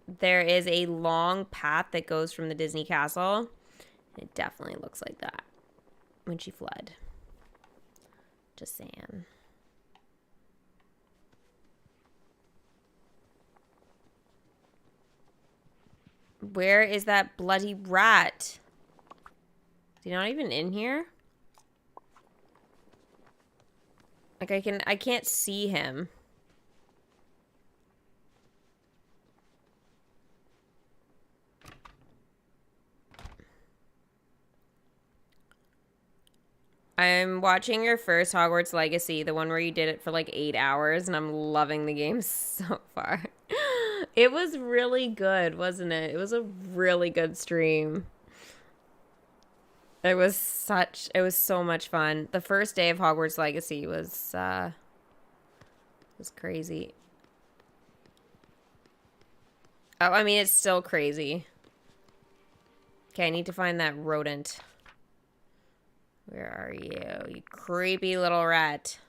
there is a long path that goes from the Disney castle, it definitely looks like that when she fled. Just saying. Where is that bloody rat? Is he not even in here? Like I can't see him. I'm watching your first Hogwarts Legacy, the one where you did it for like 8 hours, and I'm loving the game so far. It was really good, wasn't it? It was a really good stream. It was so much fun. The first day of Hogwarts Legacy was crazy. Oh, I mean, it's still crazy. Okay, I need to find that rodent. Where are you? You creepy little rat.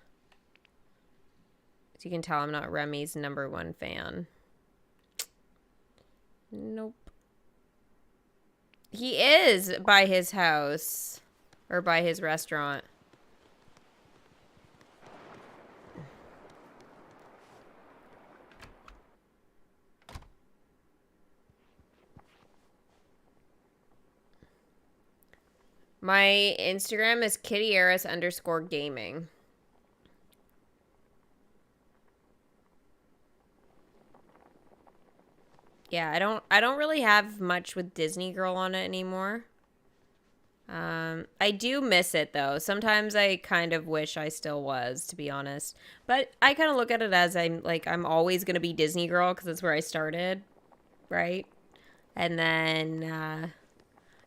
As you can tell, I'm not Remy's #1 fan. Nope. He is by his house. Or by his restaurant. My Instagram is Kittyarris_gaming. Yeah, I don't really have much with Disney Girl on it anymore. I do miss it though. Sometimes I kind of wish I still was, to be honest. But I kind of look at it as I'm always gonna be Disney Girl because that's where I started, right? And then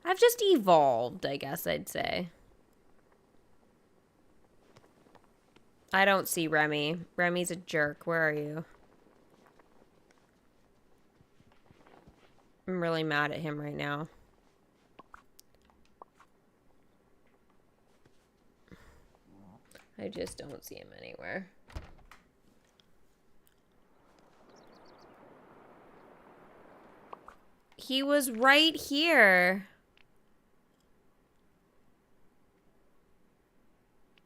I've just evolved, I guess I'd say. I don't see Remy. Remy's a jerk. Where are you? I'm really mad at him right now. I just don't see him anywhere. He was right here.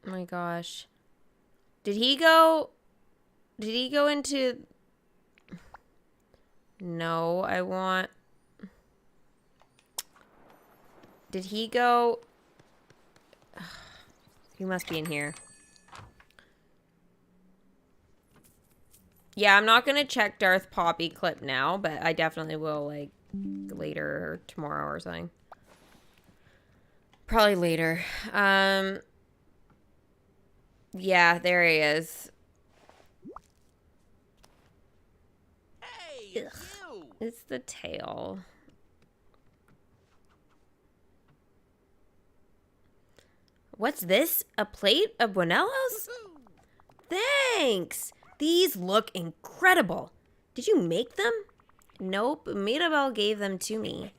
Oh my gosh. Did he go into... No, I want... Did he go... He must be in here. Yeah, I'm not going to check Darth Poppy clip now, but I definitely will, like, later or tomorrow or something. Probably later. Yeah, there he is. Hey, it's you. It's the tail. What's this? A plate of bunuelos? Thanks! These look incredible. Did you make them? Nope, Mirabel gave them to me.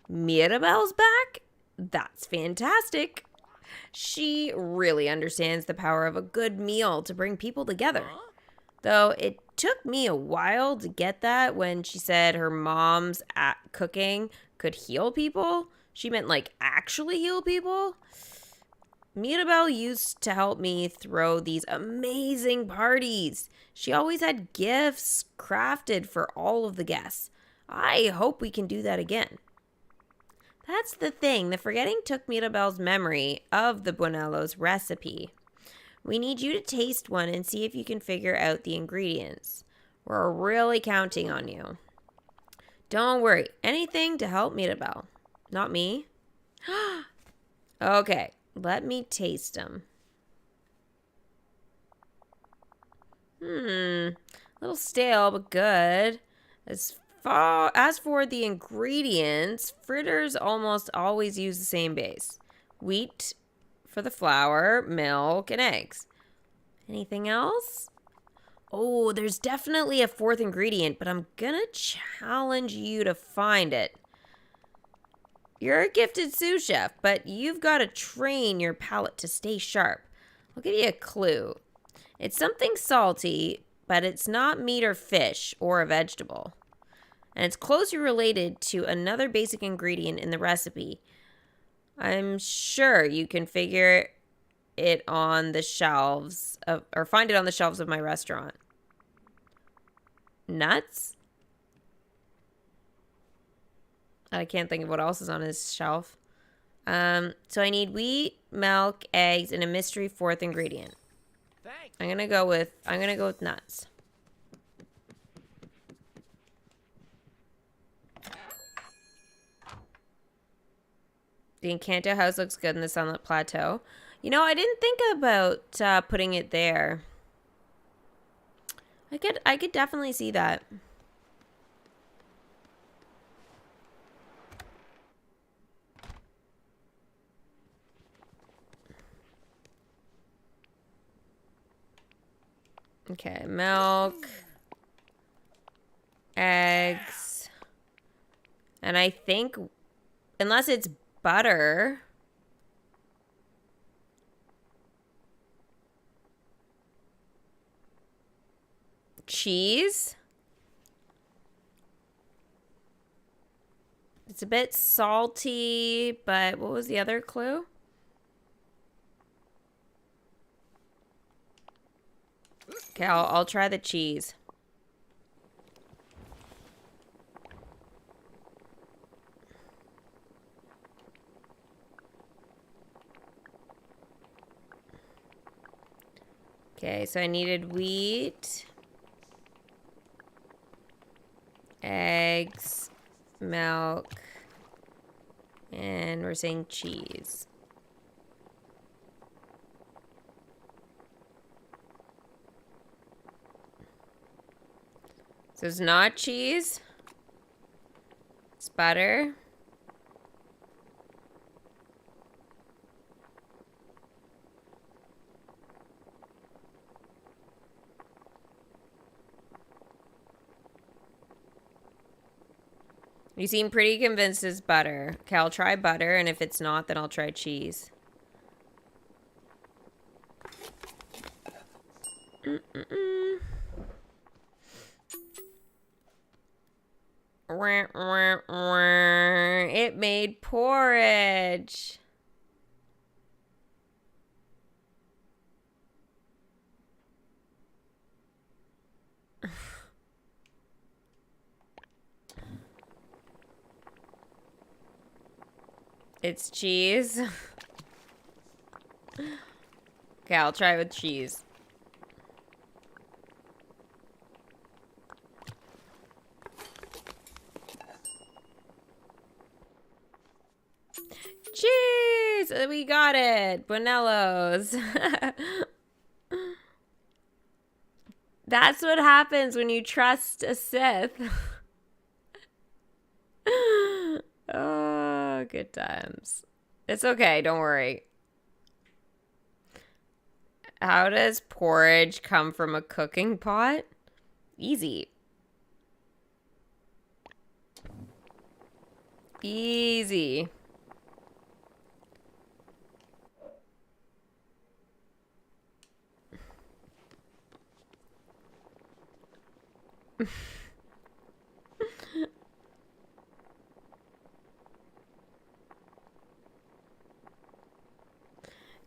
Mirabel's back? That's fantastic. She really understands the power of a good meal to bring people together. Though it took me a while to get that when she said her mom's cooking could heal people. She meant like actually heal people. Mirabel used to help me throw these amazing parties. She always had gifts crafted for all of the guests. I hope we can do that again. That's the thing. The forgetting took Mirabel's memory of the bunuelos recipe. We need you to taste one and see if you can figure out the ingredients. We're really counting on you. Don't worry. Anything to help Mirabel. Not me. Okay, let me taste them. A little stale, but good. As for the ingredients, fritters almost always use the same base. Wheat for the flour, milk, and eggs. Anything else? Oh, there's definitely a fourth ingredient, but I'm gonna challenge you to find it. You're a gifted sous chef, but you've got to train your palate to stay sharp. I'll give you a clue. It's something salty, but it's not meat or fish or a vegetable. And it's closely related to another basic ingredient in the recipe. I'm sure you can figure it on the shelves or find it on the shelves of my restaurant. Nuts? I can't think of what else is on his shelf. So I need wheat, milk, eggs, and a mystery fourth ingredient. Thanks. I'm gonna go with nuts. The Encanto house looks good in the Sunlit Plateau. You know, I didn't think about putting it there. I could definitely see that. Okay, milk, eggs, and I think, unless it's butter, cheese. It's a bit salty, but what was the other clue? Okay, I'll try the cheese. Okay, so I needed wheat, eggs, milk, and we're saying cheese. So it's not cheese. It's butter. You seem pretty convinced it's butter. Okay, I'll try butter, and if it's not, then I'll try cheese. It made porridge. It's cheese. Okay, I'll try with cheese. Cheese! We got it! Bunuelos. That's what happens when you trust a Sith. Oh, good times. It's okay, don't worry. How does porridge come from a cooking pot? Easy. Easy.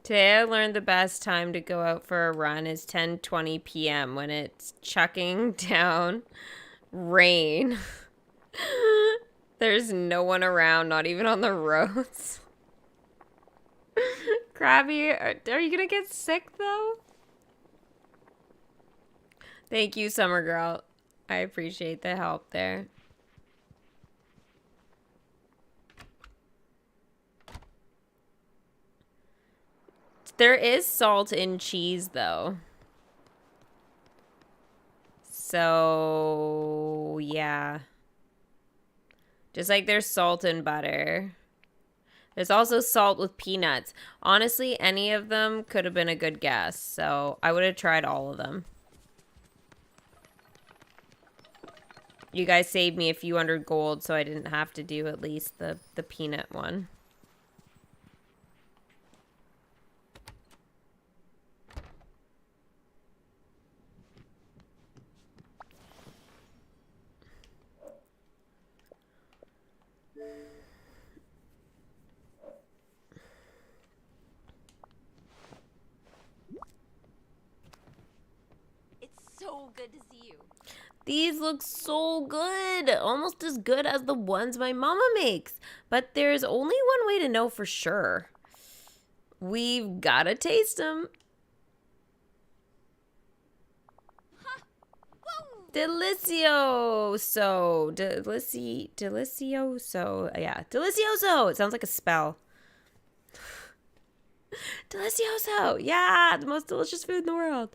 Today I learned the best time to go out for a run is 10:20 p.m. when it's chucking down rain. There's no one around, not even on the roads. Krabby, are you gonna get sick though? Thank you, Summer Girl. I appreciate the help there. There is salt in cheese, though. So, yeah. Just like there's salt in butter. There's also salt with peanuts. Honestly, any of them could have been a good guess. So, I would have tried all of them. You guys saved me a few hundred gold, so I didn't have to do at least the peanut one. So good to see you. These look so good. Almost as good as the ones my mama makes. But there's only one way to know for sure. We've got to taste them. Delicioso. Delicioso. Yeah, delicioso. It sounds like a spell. Delicioso. Yeah, the most delicious food in the world.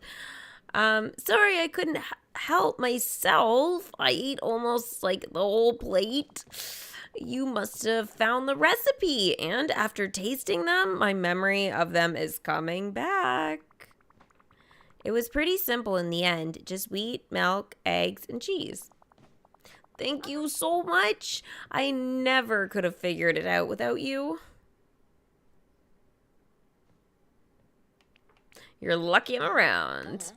Sorry I couldn't help myself. I ate almost like the whole plate. You must have found the recipe, and after tasting them, my memory of them is coming back. It was pretty simple in the end. Just wheat, milk, eggs, and cheese. Thank you so much. I never could have figured it out without you. You're lucky I'm around.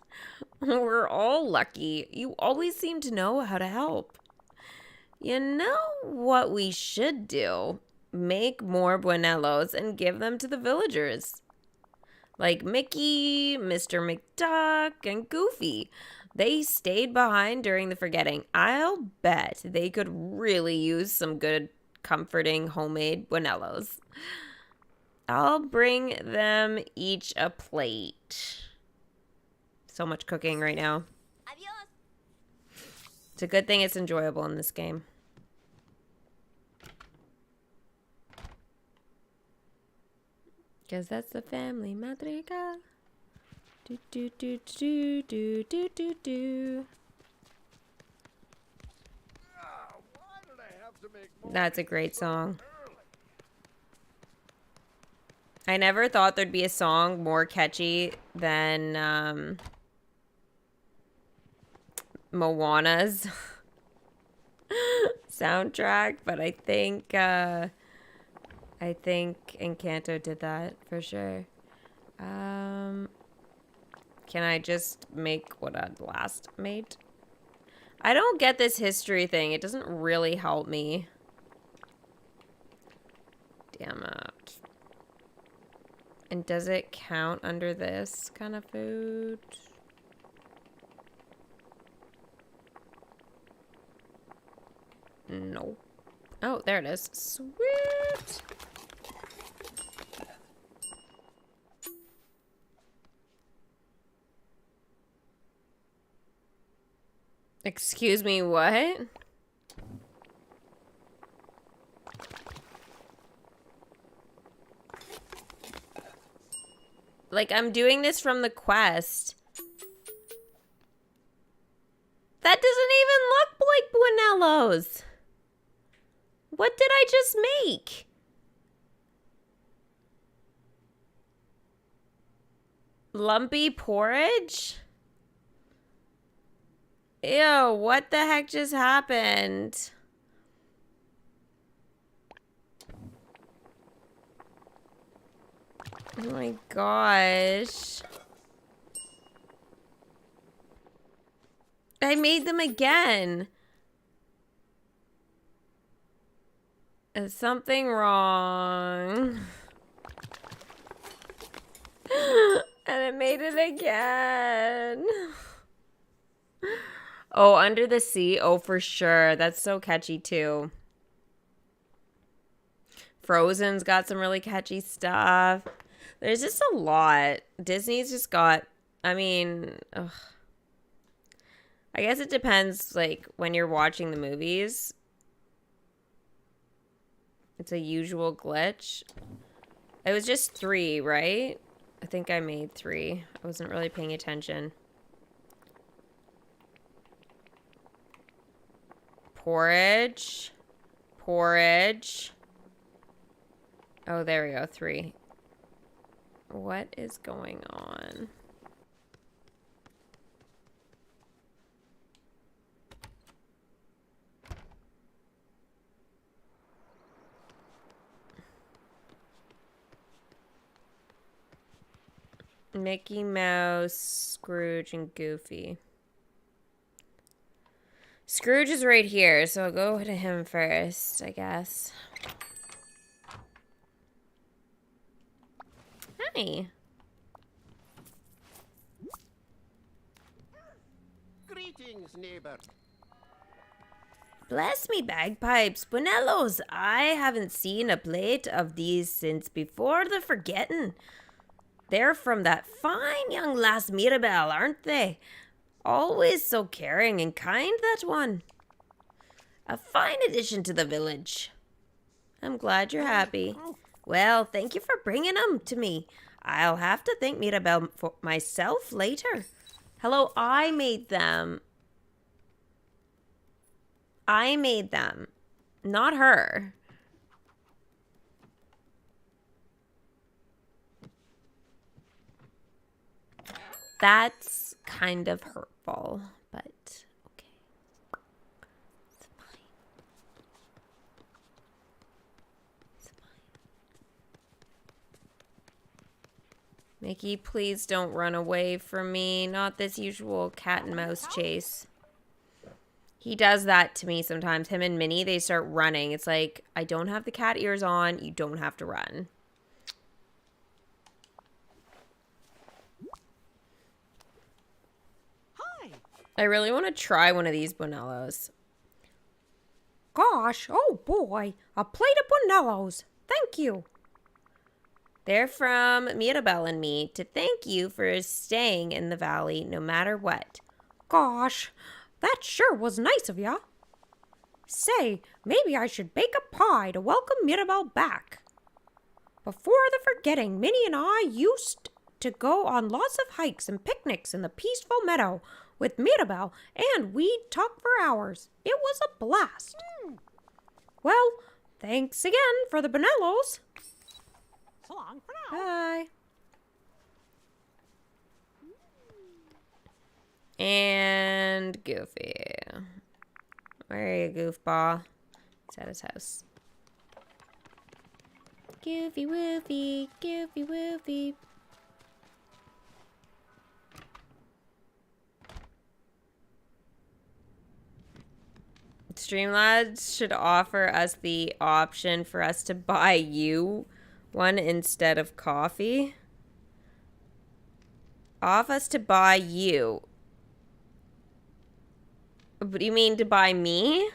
We're all lucky. You always seem to know how to help. You know what we should do? Make more bunuelos and give them to the villagers. Like Mickey, Mr. McDuck, and Goofy. They stayed behind during the forgetting. I'll bet they could really use some good, comforting, homemade bunuelos. I'll bring them each a plate. So much cooking right now. Adios. It's a good thing it's enjoyable in this game. Because that's the family madrigal. Do, do, do, do, do, do, do, do. That's a great song. I never thought there'd be a song more catchy than Moana's soundtrack, but I think Encanto did that for sure. Can I just make what I last made? I don't get this history thing. It doesn't really help me. Damn it. And does it count under this kind of food? Nope. Oh, there it is. Sweet. Excuse me, what? Like, I'm doing this from the quest. That doesn't even look like bunuelos. What did I just make? Lumpy porridge? Ew, what the heck just happened? Oh my gosh. I made them again. Is something wrong? And I made it again. Oh, Under the Sea? Oh, for sure. That's so catchy, too. Frozen's got some really catchy stuff. There's just a lot. Disney's just got, I mean, ugh. I guess it depends, like, when you're watching the movies. It's a usual glitch. It was just 3, right? I think I made 3. I wasn't really paying attention. Porridge. Porridge. Oh, there we go. 3. What is going on? Mickey Mouse, Scrooge, and Goofy. Scrooge is right here, so I'll go to him first, I guess. Hi. Greetings, neighbor. Bless me, bagpipes. Bunuelos, I haven't seen a plate of these since before the forgetting. They're from that fine young lass Mirabel, aren't they? Always so caring and kind, that one. A fine addition to the village. I'm glad you're happy. Well, thank you for bringing them to me. I'll have to thank Mirabel for myself later. Hello, I made them. I made them, not her. That's kind of hurtful, but okay. It's fine. It's fine. Mickey, please don't run away from me. Not this usual cat and mouse chase. He does that to me sometimes. Him and Minnie, they start running. It's like, I don't have the cat ears on. You don't have to run. I really want to try one of these bunuelos. Gosh, oh boy, a plate of bunuelos. Thank you. They're from Mirabel and me to thank you for staying in the valley no matter what. Gosh, that sure was nice of ya. Say, maybe I should bake a pie to welcome Mirabel back. Before the forgetting, Minnie and I used to go on lots of hikes and picnics in the peaceful meadow with Mirabel, and we'd talk for hours. It was a blast. Well, thanks again for the bunuelos. So long for now. Bye. And Goofy. Where are you, goofball? He's at his house. Goofy woofy, goofy woofy. Streamlabs should offer us the option for us to buy you one instead of coffee. Off us to buy you. What do you mean to buy me?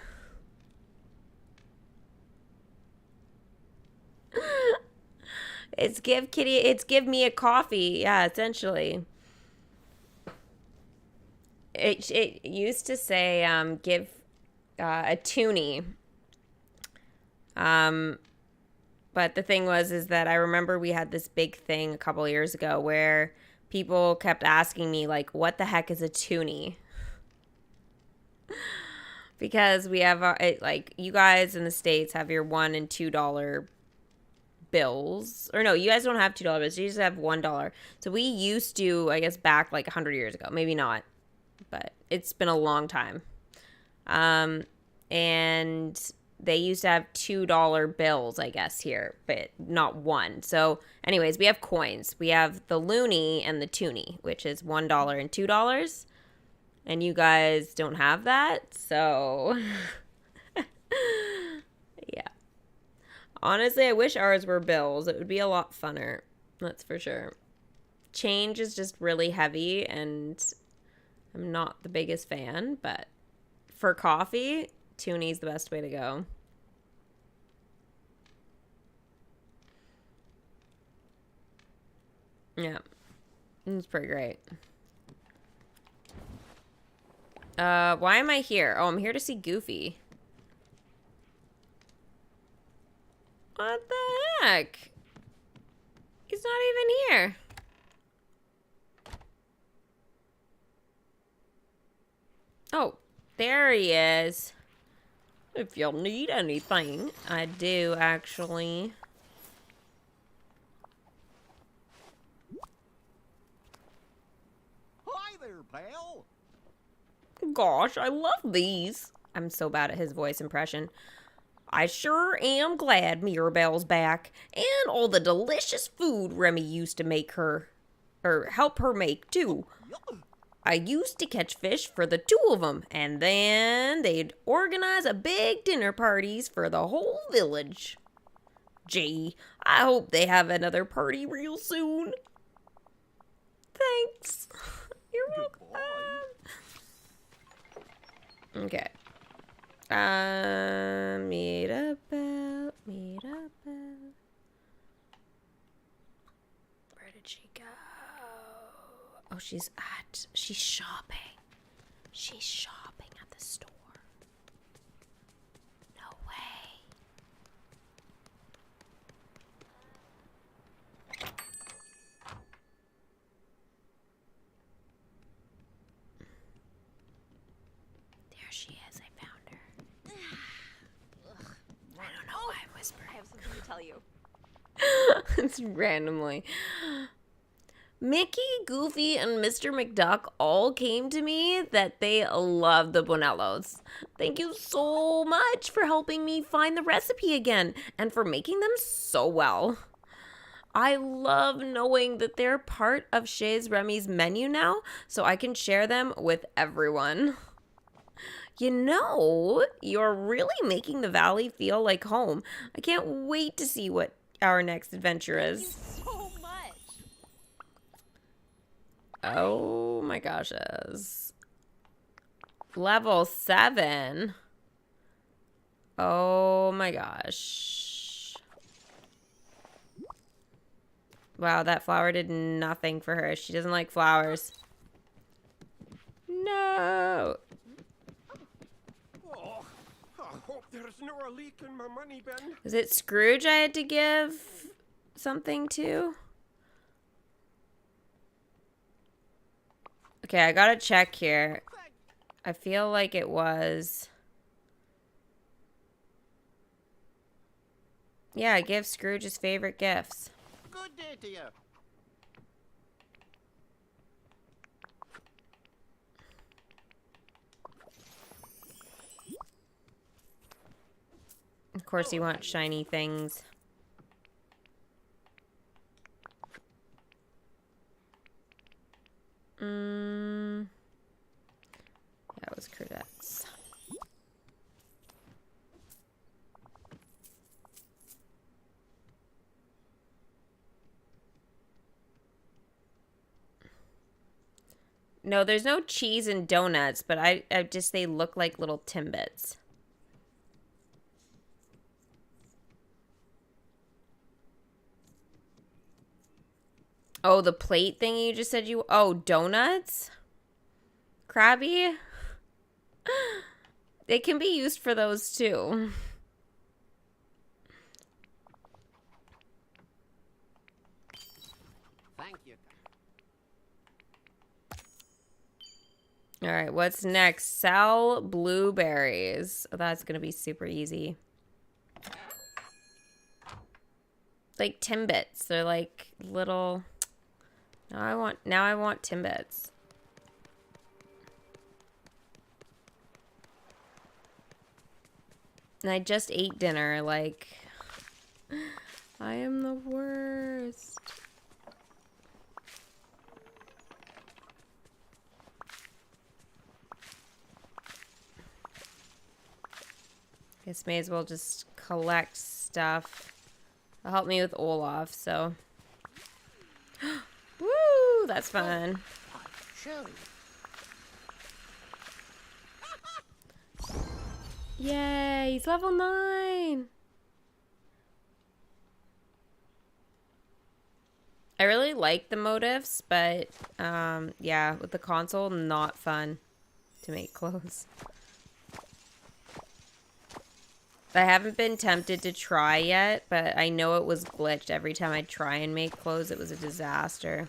It's give me a coffee. Yeah, essentially. It used to say give a toonie. But the thing is that I remember we had this big thing a couple years ago where people kept asking me, like, what the heck is a toonie? Because we have, like, you guys in the States have your $1 and $2 bills. Or no, you guys don't have $2 bills. You just have $1. So we used to, I guess, back like 100 years ago. Maybe not. But it's been a long time. And they used to have $2 bills, I guess, here, but not one. So anyways, we have coins. We have the loonie and the toonie, which is $1 and $2. And you guys don't have that. So yeah. Honestly, I wish ours were bills. It would be a lot funner. That's for sure. Change is just really heavy and I'm not the biggest fan, but for coffee, toonie's the best way to go. Yeah. It's pretty great. Why am I here? Oh, I'm here to see Goofy. What the heck? He's not even here. Oh, there he is. If you'll need anything, I do actually. Hi there, pal. Gosh, I love these. I'm so bad at his voice impression. I sure am glad Mirabel's back, and all the delicious food Remy used to make her, or help her make too. I used to catch fish for the two of them, and then they'd organize a big dinner parties for the whole village. Gee, I hope they have another party real soon. Thanks. You're welcome. Okay. Mirabel. Where did she go? Oh, she's shopping. She's shopping at the store. No way. There she is. I found her. I don't know why I whispered. I have something to tell you. It's randomly. Mickey, Goofy, and Mr. McDuck all came to me that they love the bunuelos. Thank you so much for helping me find the recipe again and for making them so well. I love knowing that they're part of Chez Remy's menu now, so I can share them with everyone. You know, you're really making the valley feel like home. I can't wait to see what our next adventure is. So much. Oh my gosh, is level 7. Oh my gosh. Wow, that flower did nothing for her. She doesn't like flowers. No. Oh, I hope there's no leak in my money bin. Is it Scrooge I had to give something to? Okay, I gotta check here. I feel like it was... Yeah, give Scrooge his favorite gifts. Good day to you. Of course he wants shiny things. That was crevettes. No, there's no cheese and donuts, but I just, they look like little Timbits. Oh, the plate thing you just said you... Oh, donuts? Krabby? They can be used for those too. Thank you. All right, what's next? Sell blueberries. Oh, that's going to be super easy. Like Timbits. They're like little... Now I want Timbits. And I just ate dinner, like... I am the worst. Guess may as well just collect stuff. It'll help me with Olaf, so... Woo! That's fun. Shelly. Yay! He's level 9! I really like the motifs, but, yeah, with the console, not fun to make clothes. I haven't been tempted to try yet, but I know it was glitched. Every time I try and make clothes, it was a disaster.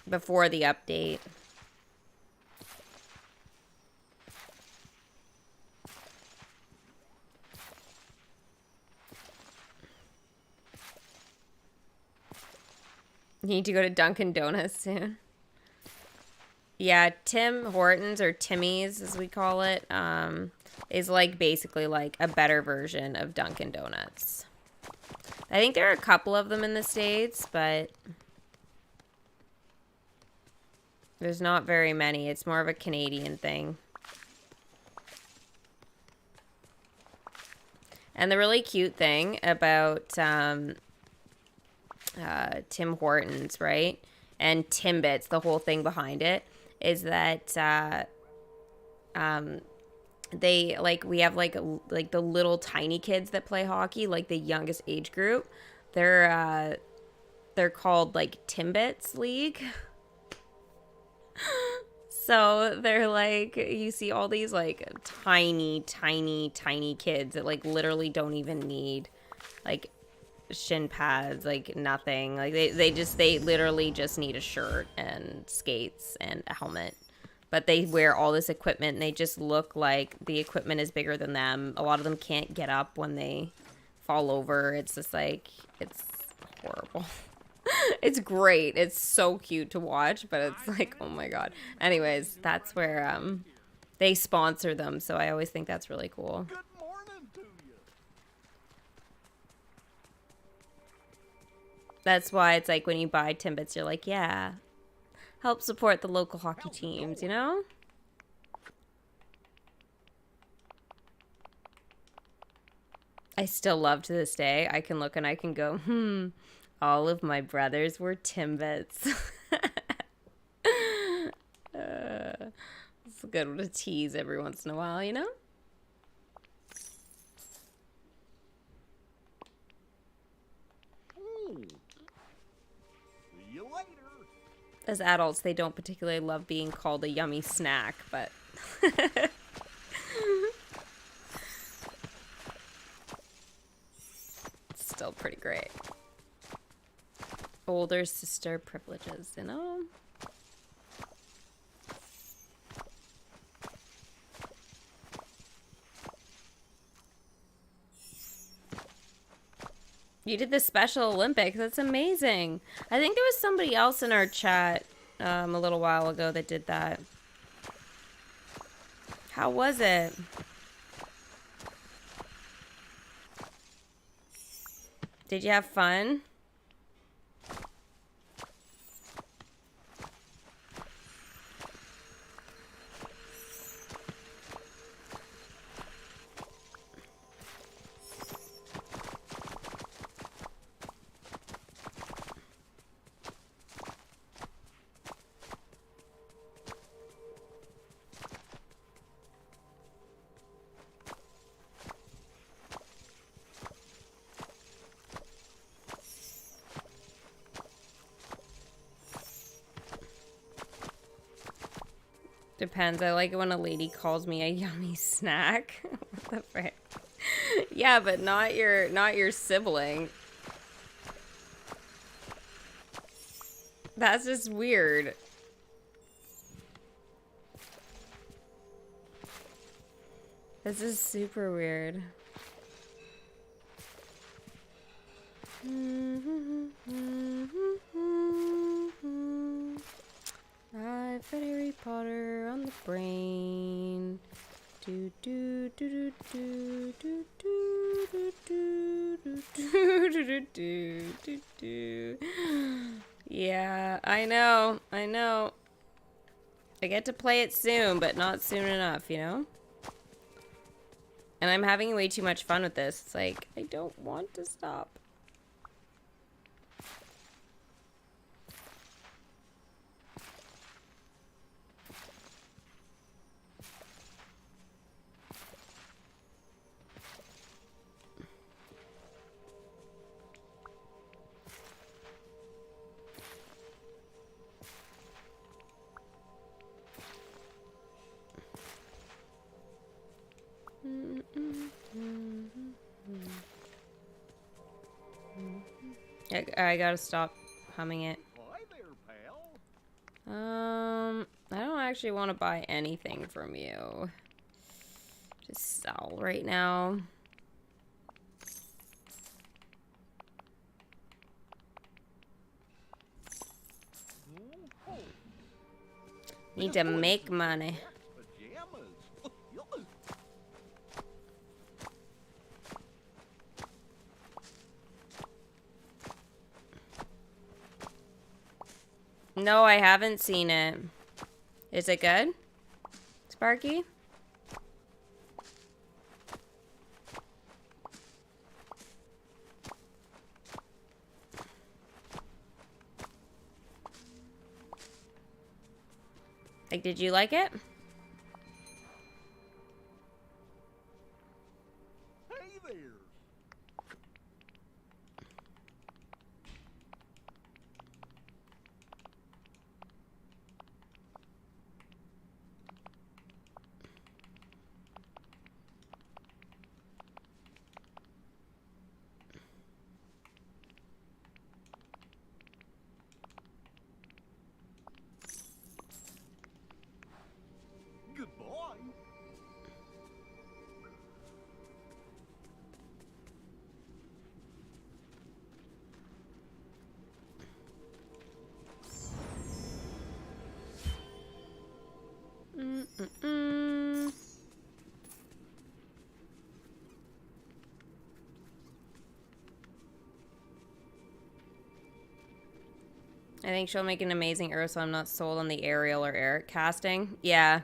Before the update. You need to go to Dunkin' Donuts soon. Yeah, Tim Hortons, or Timmy's as we call it, is like basically like a better version of Dunkin' Donuts. I think there are a couple of them in the States, but there's not very many. It's more of a Canadian thing. And the really cute thing about Tim Hortons, right? And Timbits, the whole thing behind it, is that they like, we have like the little tiny kids that play hockey, like the youngest age group. They're called like Timbits League. So they're like, you see all these like tiny kids that like literally don't even need like shin pads, like nothing. Like they literally just need a shirt and skates and a helmet. But they wear all this equipment and they just look like the equipment is bigger than them. A lot of them can't get up when they fall over. It's just like, it's horrible. It's great. It's so cute to watch, but it's like, oh my god. Anyways, that's where they sponsor them, so I always think that's really cool. Good morning to you. That's why it's like when you buy Timbits, you're like, yeah, help support the local hockey teams, you know? I still love to this day. I can look and I can go, all of my brothers were Timbits. It's a good one to tease every once in a while, you know? See you later. As adults, they don't particularly love being called a yummy snack, but... It's still pretty great. Older sister privileges, you know? You did the Special Olympics. That's amazing. I think there was somebody else in our chat a little while ago that did that. How was it? Did you have fun? Depends. I like it when a lady calls me a yummy snack. What the frick? Yeah, but not your sibling. That's just weird. This is super weird. I've got Harry Potter on the brain. Do do do do do do do do do do do do do. Yeah, I know. I get to play it soon, but not soon enough, you know? And I'm having way too much fun with this. It's like, I don't want to stop. I gotta stop humming it. Hi there, pal. I don't actually want to buy anything from you. Just sell right now. Need to make money. Pajamas. No, I haven't seen it. Is it good, Sparky? Like, did you like it? Hey there. Goodbye. Mm-mm-mm. I think she'll make an amazing Ursula. I'm not sold on the Ariel or Eric casting. Yeah.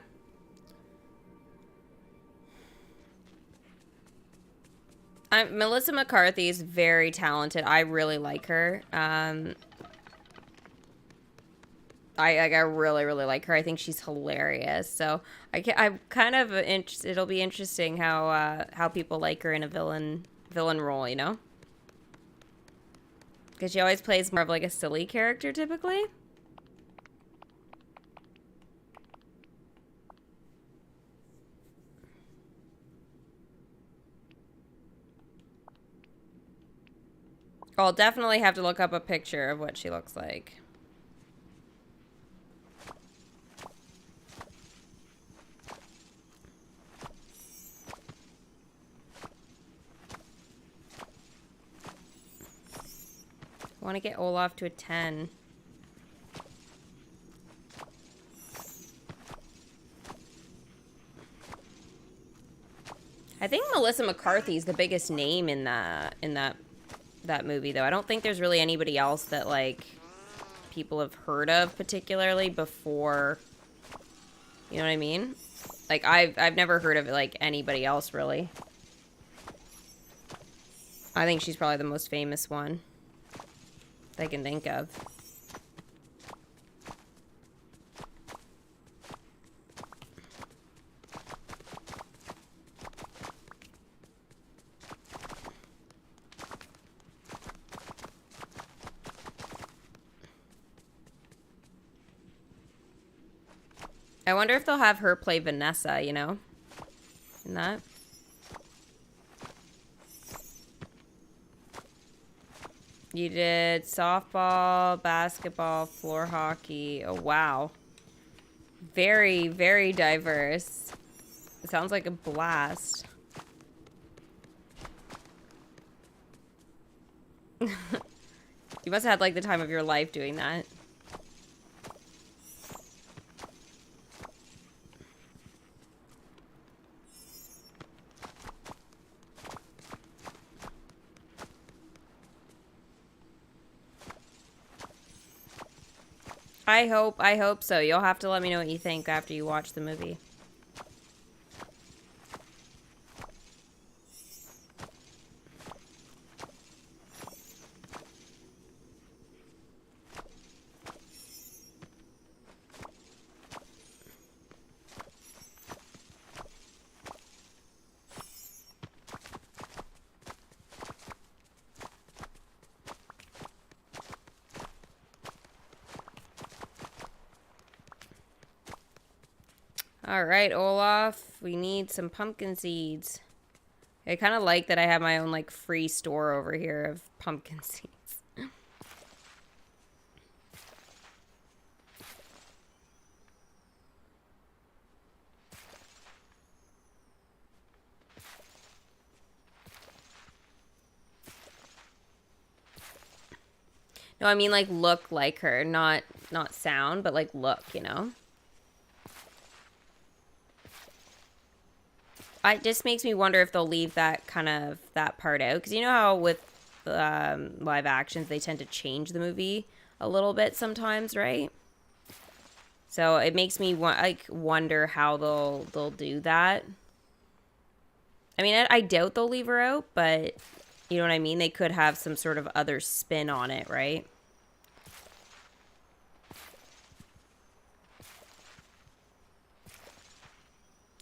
Melissa McCarthy is very talented. I really like her. I really, really like her. I think she's hilarious. So I'm kind of interested. It'll be interesting how people like her in a villain role, you know? Because she always plays more of like a silly character typically. I'll definitely have to look up a picture of what she looks like. I want to get Olaf to a 10. I think Melissa McCarthy's the biggest name in that movie, though. I don't think there's really anybody else that like people have heard of particularly before. You know what I mean? Like I've never heard of like anybody else really. I think she's probably the most famous one that I can think of. I wonder if they'll have her play Vanessa, you know? In that. You did softball, basketball, floor hockey. Oh, wow. Very, very diverse. It sounds like a blast. You must have had, like, the time of your life doing that. I hope so. You'll have to let me know what you think after you watch the movie. All right, Olaf, we need some pumpkin seeds. I kind of like that I have my own, like, free store over here of pumpkin seeds. No, I mean like look like her, not sound, but like look, you know? It just makes me wonder if they'll leave that part out. Because you know how with live actions, they tend to change the movie a little bit sometimes, right? So it makes me wonder how they'll do that. I mean, I doubt they'll leave her out, but you know what I mean? They could have some sort of other spin on it, right?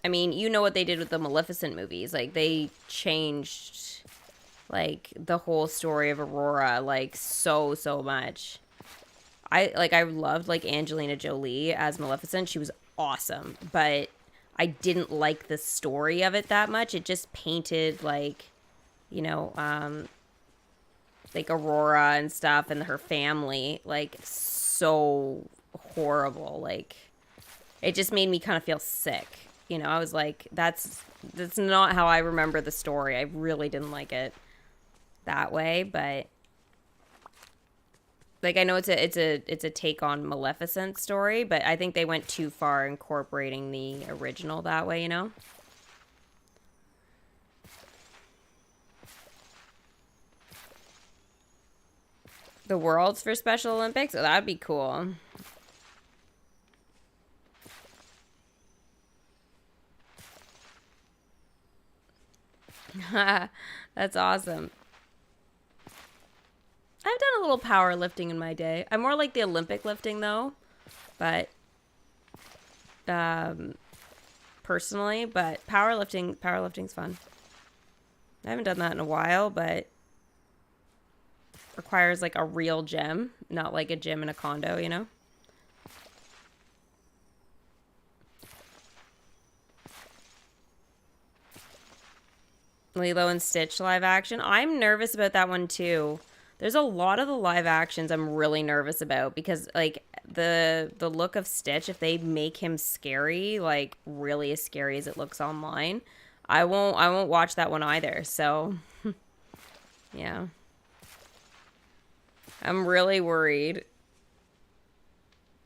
I mean, you know what they did with the Maleficent movies. Like, they changed, like, the whole story of Aurora, like, so much. I loved, like, Angelina Jolie as Maleficent. She was awesome. But I didn't like the story of it that much. It just painted, like, you know, like, Aurora and stuff and her family, like, so horrible. Like, it just made me kind of feel sick. You know, I was like, that's not how I remember the story. I really didn't like it that way, but like I know it's a take on Maleficent's story, but I think they went too far incorporating the original that way, you know? The Worlds for Special Olympics? Oh, that'd be cool. That's awesome. I've done a little powerlifting in my day. I'm more like the Olympic lifting though, but personally, but powerlifting's fun. I haven't done that in a while, but requires like a real gym, not like a gym in a condo, you know? Lilo and Stitch live action. I'm nervous about that one too. There's a lot of the live actions I'm really nervous about because like the look of Stitch, if they make him scary, like really as scary as it looks online, I won't watch that one either. So yeah. I'm really worried.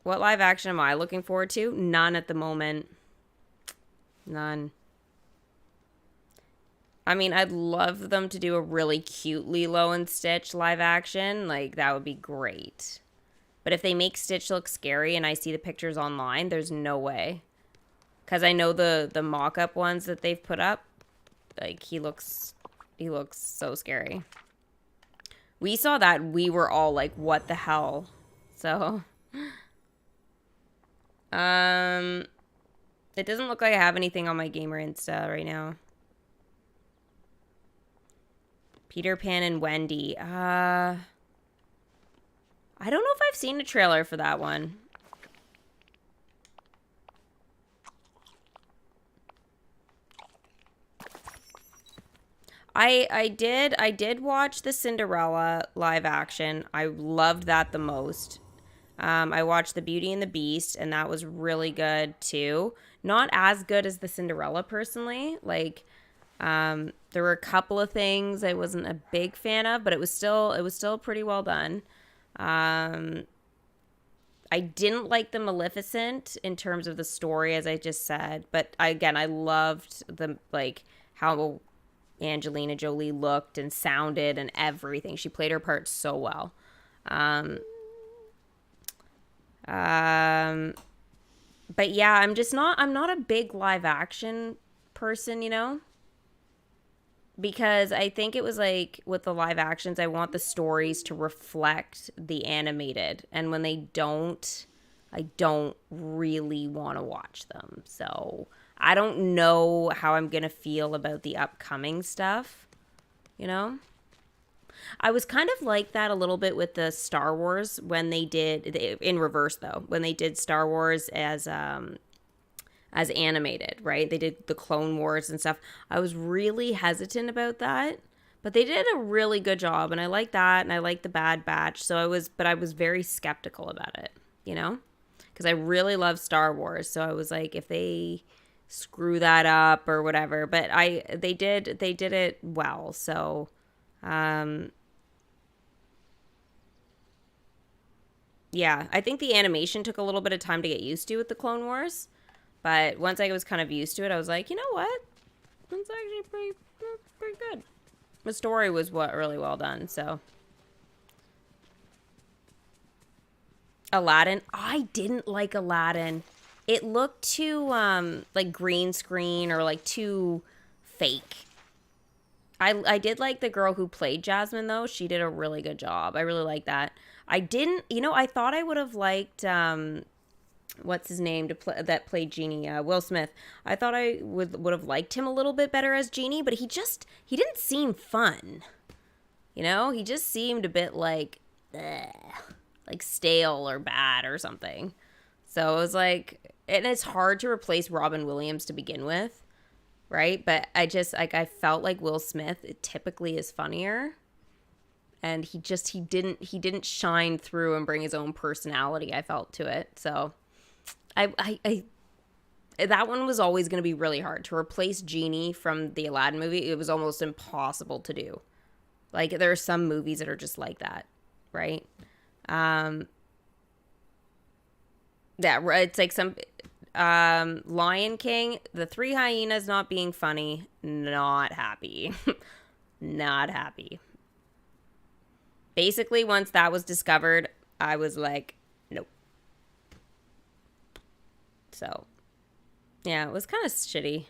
What live action am I looking forward to? None at the moment. None. I mean, I'd love them to do a really cute Lilo and Stitch live action. Like, that would be great. But if they make Stitch look scary and I see the pictures online, there's no way. Because I know the mock-up ones that they've put up, like, he looks so scary. We saw that. We were all like, what the hell? So, it doesn't look like I have anything on my gamer Insta right now. Peter Pan and Wendy. I don't know if I've seen a trailer for that one. I did watch the Cinderella live action. I loved that the most. I watched the Beauty and the Beast, and that was really good too. Not as good as the Cinderella personally. Like, there were a couple of things I wasn't a big fan of, but it was still pretty well done. I didn't like the Maleficent in terms of the story, as I just said, but I loved the like how Angelina Jolie looked and sounded and everything. She played her part so well. But yeah, I'm not a big live action person, you know? Because I think it was like with the live actions, I want the stories to reflect the animated. And when they don't, I don't really want to watch them. So I don't know how I'm going to feel about the upcoming stuff, you know? I was kind of like that a little bit with the Star Wars when they did, in reverse though, when they did Star Wars as animated, right? They did the Clone Wars and stuff. I was really hesitant about that, but they did a really good job, and I like that, and I like the Bad Batch. So I was very skeptical about it, you know, because I really love Star Wars. So I was like, if they screw that up or whatever, but they did it well. So, yeah, I think the animation took a little bit of time to get used to with the Clone Wars. But once I was kind of used to it, I was like, you know what? It's actually pretty good. The story was really well done, so. Aladdin. I didn't like Aladdin. It looked too, like green screen or like too fake. I did like the girl who played Jasmine, though. She did a really good job. I really like that. I didn't, I thought I would have liked, what's his name that played Genie, Will Smith. I thought I would have liked him a little bit better as Genie, but he didn't seem fun. He just seemed a bit like stale or bad or something. So it was like, and it's hard to replace Robin Williams to begin with, right? But I felt like Will Smith typically is funnier, and he didn't shine through and bring his own personality, I felt, to it. So I that one was always going to be really hard to replace Genie from the Aladdin movie. It was almost impossible to do. Like, there are some movies that are just like that, right? Yeah, it's like some Lion King, the three hyenas not being funny, not happy. Not happy. Basically, once that was discovered, I was like, nope. So, yeah, it was kind of shitty.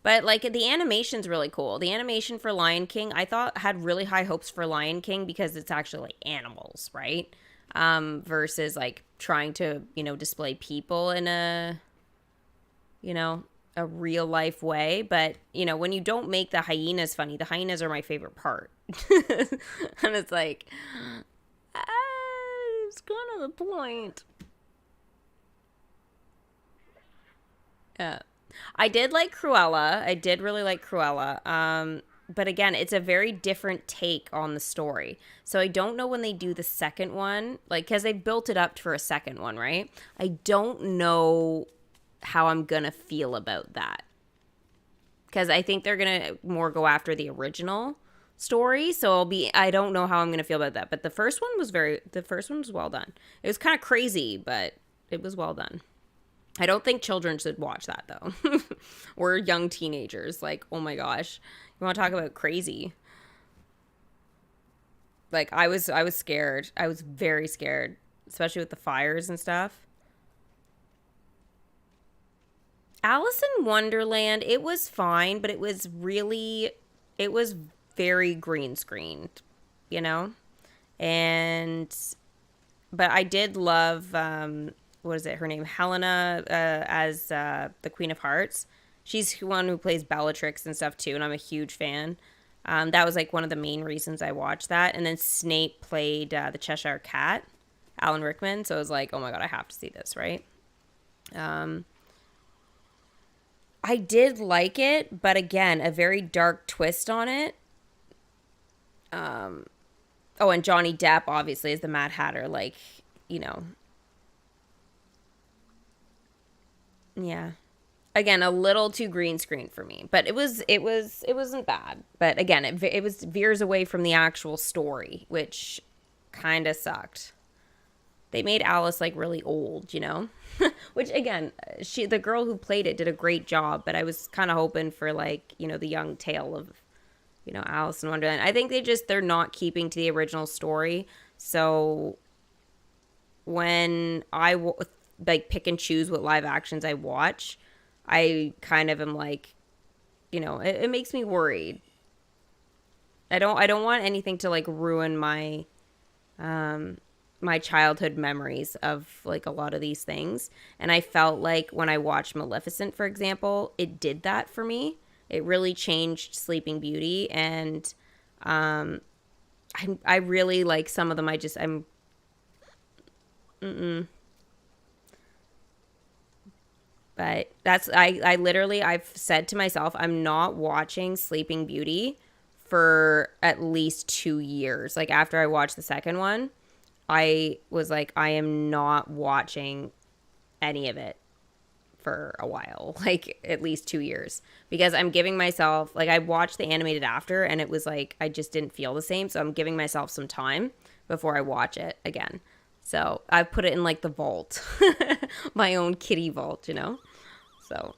But, like, the animation's really cool. The animation for Lion King, I thought, had really high hopes for Lion King because it's actually, like, animals, right? Versus, like, trying to, display people in a real-life way. But, when you don't make the hyenas funny, the hyenas are my favorite part. And it's like, it's kind of the point. Yeah. I did like Cruella. I did really like Cruella. But again, it's a very different take on the story. So I don't know when they do the second one, like, because they built it up for a second one, right? I don't know how I'm going to feel about that. Because I think they're going to more go after the original story. So I don't know how I'm going to feel about that. But the first one was well done. It was kind of crazy, but it was well done. I don't think children should watch that, though. Or young teenagers. Like, oh my gosh. You want to talk about crazy? Like, I was scared. I was very scared. Especially with the fires and stuff. Alice in Wonderland, it was fine. But it was very green screened. But I did love... what is it, her name? Helena as the Queen of Hearts. She's the one who plays Bellatrix and stuff too, and I'm a huge fan. That was like one of the main reasons I watched that. And then Snape played the Cheshire Cat, Alan Rickman. So I was like, oh my god, I have to see this, right? I did like it, but again, a very dark twist on it. Oh, and Johnny Depp obviously is the Mad Hatter, like, yeah. Again, a little too green screen for me, but it wasn't bad. But again, it was veers away from the actual story, which kind of sucked. They made Alice like really old, which again, the girl who played it did a great job, but I was kind of hoping for like, the young tale of, Alice in Wonderland. I think they're not keeping to the original story. So when I like pick and choose what live actions I watch, I kind of am like, it makes me worried. I don't want anything to like ruin my my childhood memories of like a lot of these things. And I felt like when I watched Maleficent, for example, it did that for me. It really changed Sleeping Beauty, and I really like some of them. But that's, I literally, I've said to myself, I'm not watching Sleeping Beauty for at least 2 years. Like, after I watched the second one, I was like, I am not watching any of it for a while, like at least 2 years, because I'm giving myself, like I watched the animated after and it was like I just didn't feel the same, so I'm giving myself some time before I watch it again. So I put it in like the vault, my own kitty vault, you know? So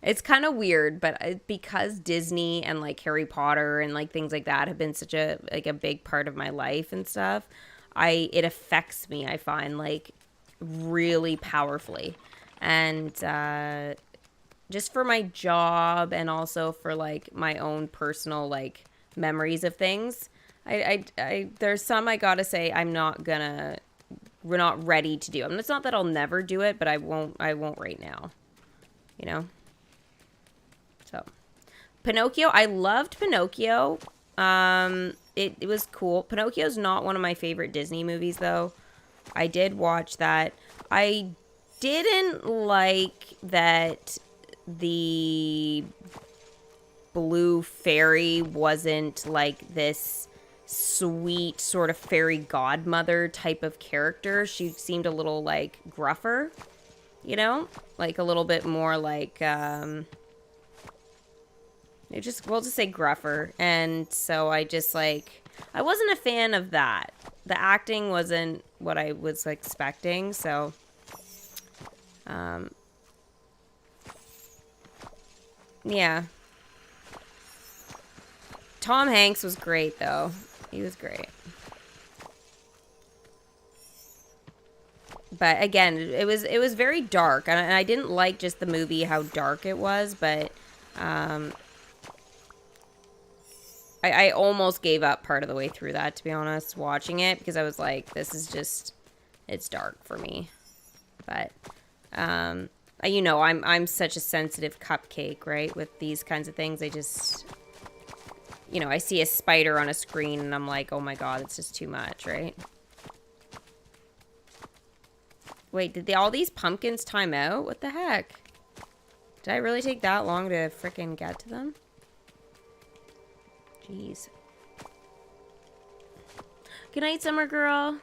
it's kind of weird, but because Disney and like Harry Potter and like things like that have been such a big part of my life and stuff, it affects me, I find, like really powerfully. And just for my job and also for like my own personal like memories of things, I there's some I gotta say we're not ready to do. I mean, it's not that I'll never do it, but I won't right now, you know? So, Pinocchio, I loved Pinocchio. It was cool. Pinocchio's not one of my favorite Disney movies, though. I did watch that. I didn't like that the blue fairy wasn't like this sweet sort of fairy godmother type of character. She seemed a little like gruffer, you know? Like a little bit more like, we'll just say gruffer. And so I just like, I wasn't a fan of that. The acting wasn't what I was expecting, so yeah. Tom Hanks was great though. He was great. But again, it was very dark, and I didn't like just the movie how dark it was, but I almost gave up part of the way through that, to be honest, watching it, because I was like, this is just, it's dark for me. But, you know, I'm such a sensitive cupcake, right, with these kinds of things. I just, you know, I see a spider on a screen, and I'm like, oh my god, it's just too much, right? Wait, did all these pumpkins time out? What the heck? Did I really take that long to frickin' get to them? Jeez. Good night, Summer Girl.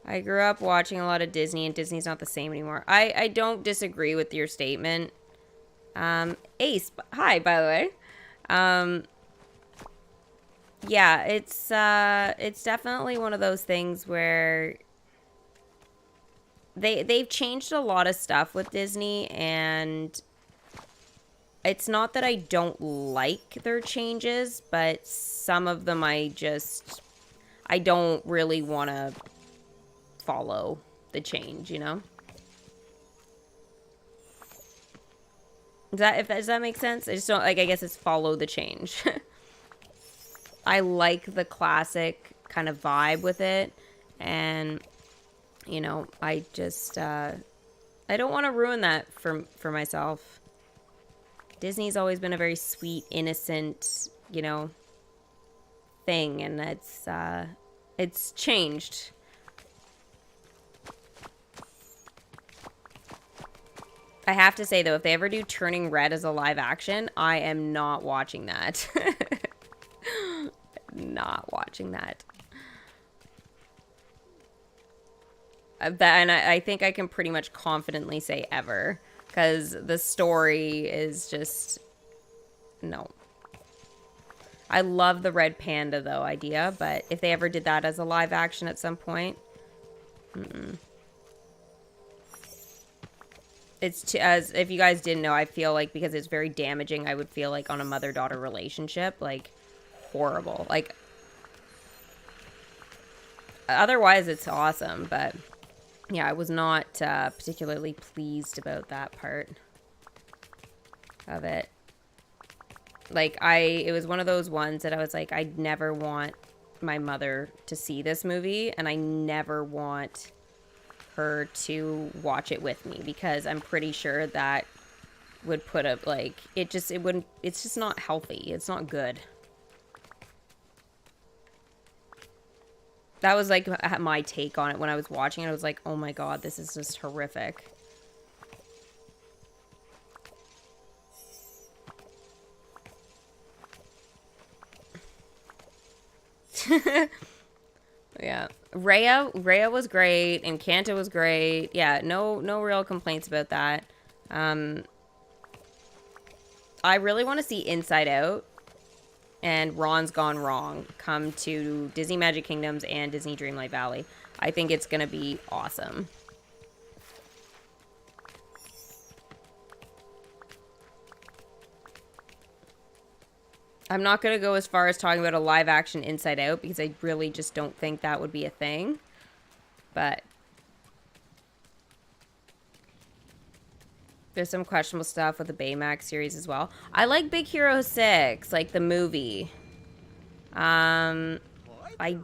I grew up watching a lot of Disney, and Disney's not the same anymore. I don't disagree with your statement. Ace, hi, by the way. Yeah, it's definitely one of those things where they've changed a lot of stuff with Disney, and it's not that I don't like their changes, but some of them I don't really want to follow the change, you know? Does that make sense? I just don't, like, I guess it's follow the change. I like the classic kind of vibe with it, and, you know, I just, I don't want to ruin that for myself. Disney's always been a very sweet, innocent, you know, thing, and it's changed. I have to say, though, if they ever do Turning Red as a live action, I am not watching that. Not watching that. And I think I can pretty much confidently say ever, because the story is just, no. I love the red panda, though, idea, but if they ever did that as a live action at some point, as if you guys didn't know, I feel like because it's very damaging, I would feel like on a mother-daughter relationship, like, horrible. Like, otherwise it's awesome, but yeah, I was not particularly pleased about that part of it. Like, it was one of those ones that I was like, I'd never want my mother to see this movie, and I never want her to watch it with me, because I'm pretty sure that would put up, like, it's just not healthy. It's not good. That was, like, my take on it when I was watching it. I was like, oh my god, this is just horrific. Yeah. Raya was great. Encanto was great. Yeah, no real complaints about that. I really want to see Inside Out and Ron's Gone Wrong come to Disney Magic Kingdoms and Disney Dreamlight Valley. I think it's going to be awesome. I'm not going to go as far as talking about a live action Inside Out because I really just don't think that would be a thing. But there's some questionable stuff with the Baymax series as well. I like Big Hero 6, like the movie. I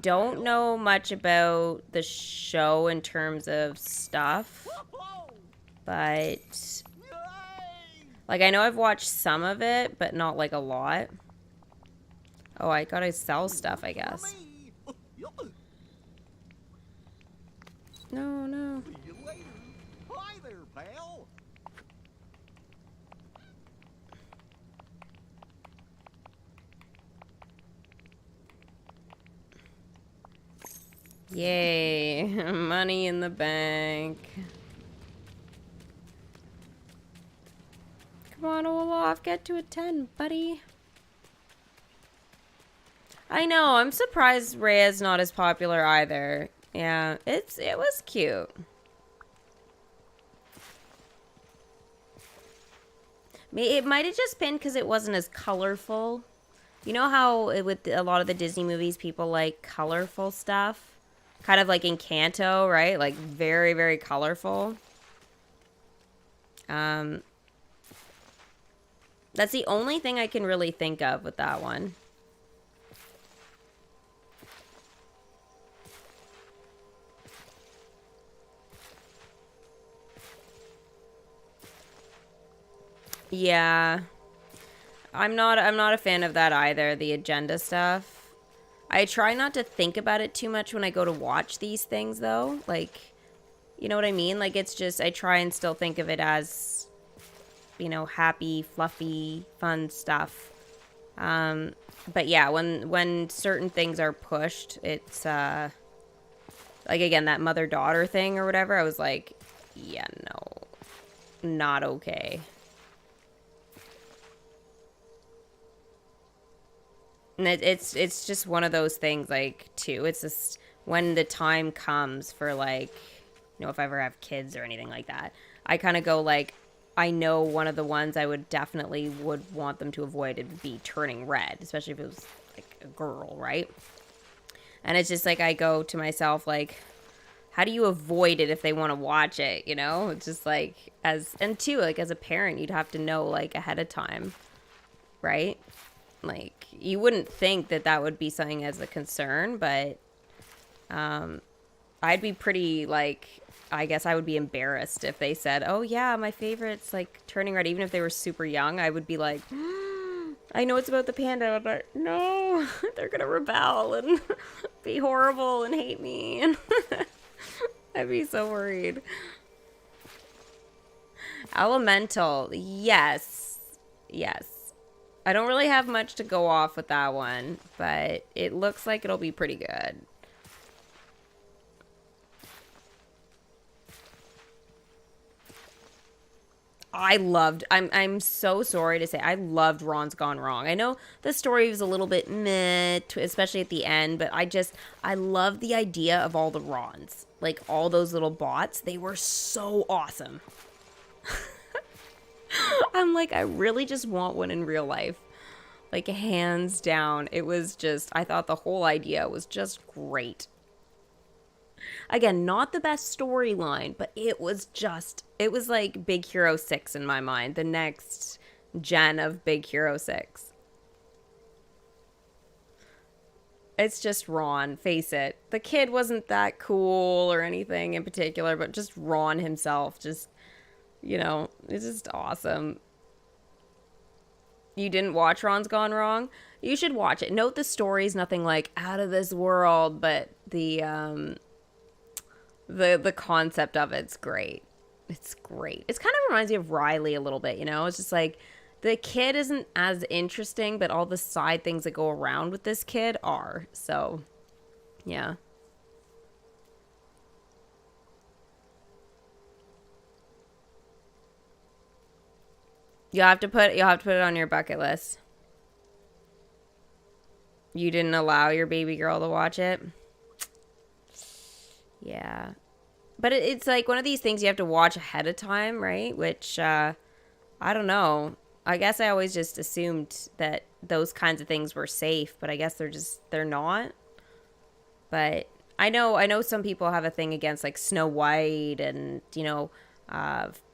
don't know much about the show in terms of stuff. But like I know I've watched some of it, but not like a lot. Oh, I gotta sell stuff, I guess. No. See you later. Hi there, pal. Yay. Money in the bank. Come on, Olaf, get to a 10, buddy. I know, I'm surprised Raya's not as popular either. Yeah, it was cute. It might have just been because it wasn't as colorful. You know how with a lot of the Disney movies, people like colorful stuff? Kind of like Encanto, right? Like very, very colorful. That's the only thing I can really think of with that one. Yeah. I'm not a fan of that either, the agenda stuff. I try not to think about it too much when I go to watch these things though. Like, you know what I mean? Like it's just I try and still think of it as, you know, happy, fluffy, fun stuff. But yeah, when certain things are pushed, it's like again that mother-daughter thing or whatever, I was like, yeah, no. Not okay. And it's just one of those things, like, too. It's just when the time comes for, like, you know, if I ever have kids or anything like that, I kind of go, like, I know one of the ones I would definitely would want them to avoid would be turning red, especially if it was, like, a girl, right? And it's just, like, I go to myself, like, how do you avoid it if they want to watch it, you know? It's just, like, and too, like, as a parent, you'd have to know, like, ahead of time, right? Like, you wouldn't think that would be something as a concern, but I'd be pretty, like, I guess I would be embarrassed if they said, oh, yeah, my favorite's, like, turning red. Even if they were super young, I would be like, I know it's about the panda, but no, they're going to rebel and be horrible and hate me. And I'd be so worried. Elemental, yes. I don't really have much to go off with that one, but it looks like it'll be pretty good. I'm so sorry to say, I loved Ron's Gone Wrong. I know the story was a little bit meh, especially at the end, but I love the idea of all the Rons. Like, all those little bots, they were so awesome. I'm like, I really just want one in real life. Like, hands down. It was just, I thought the whole idea was just great. Again, not the best storyline, but it was like Big Hero 6 in my mind. The next gen of Big Hero 6. It's just Ron, face it. The kid wasn't that cool or anything in particular, but just Ron himself, just, you know, it's just awesome. You didn't watch Ron's Gone Wrong? You should watch it. Note the story's nothing like out of this world, but the concept of it's great. It's great. It kind of reminds me of Riley a little bit, you know? It's just like the kid isn't as interesting, but all the side things that go around with this kid are. So, yeah. You'll have to put it on your bucket list. You didn't allow your baby girl to watch it? Yeah. But it's like one of these things you have to watch ahead of time, right? Which, I don't know. I guess I always just assumed that those kinds of things were safe, but I guess they're not. But I know some people have a thing against like Snow White and,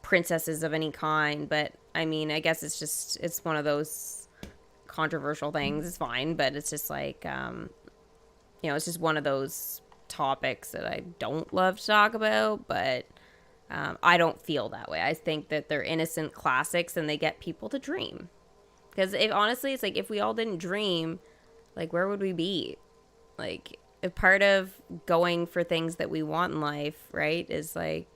princesses of any kind. But I mean, I guess it's one of those controversial things. It's fine, but it's just like, it's just one of those topics that I don't love to talk about, but I don't feel that way. I think that they're innocent classics and they get people to dream. Because honestly, it's like if we all didn't dream, like where would we be? Like a part of going for things that we want in life, right, is like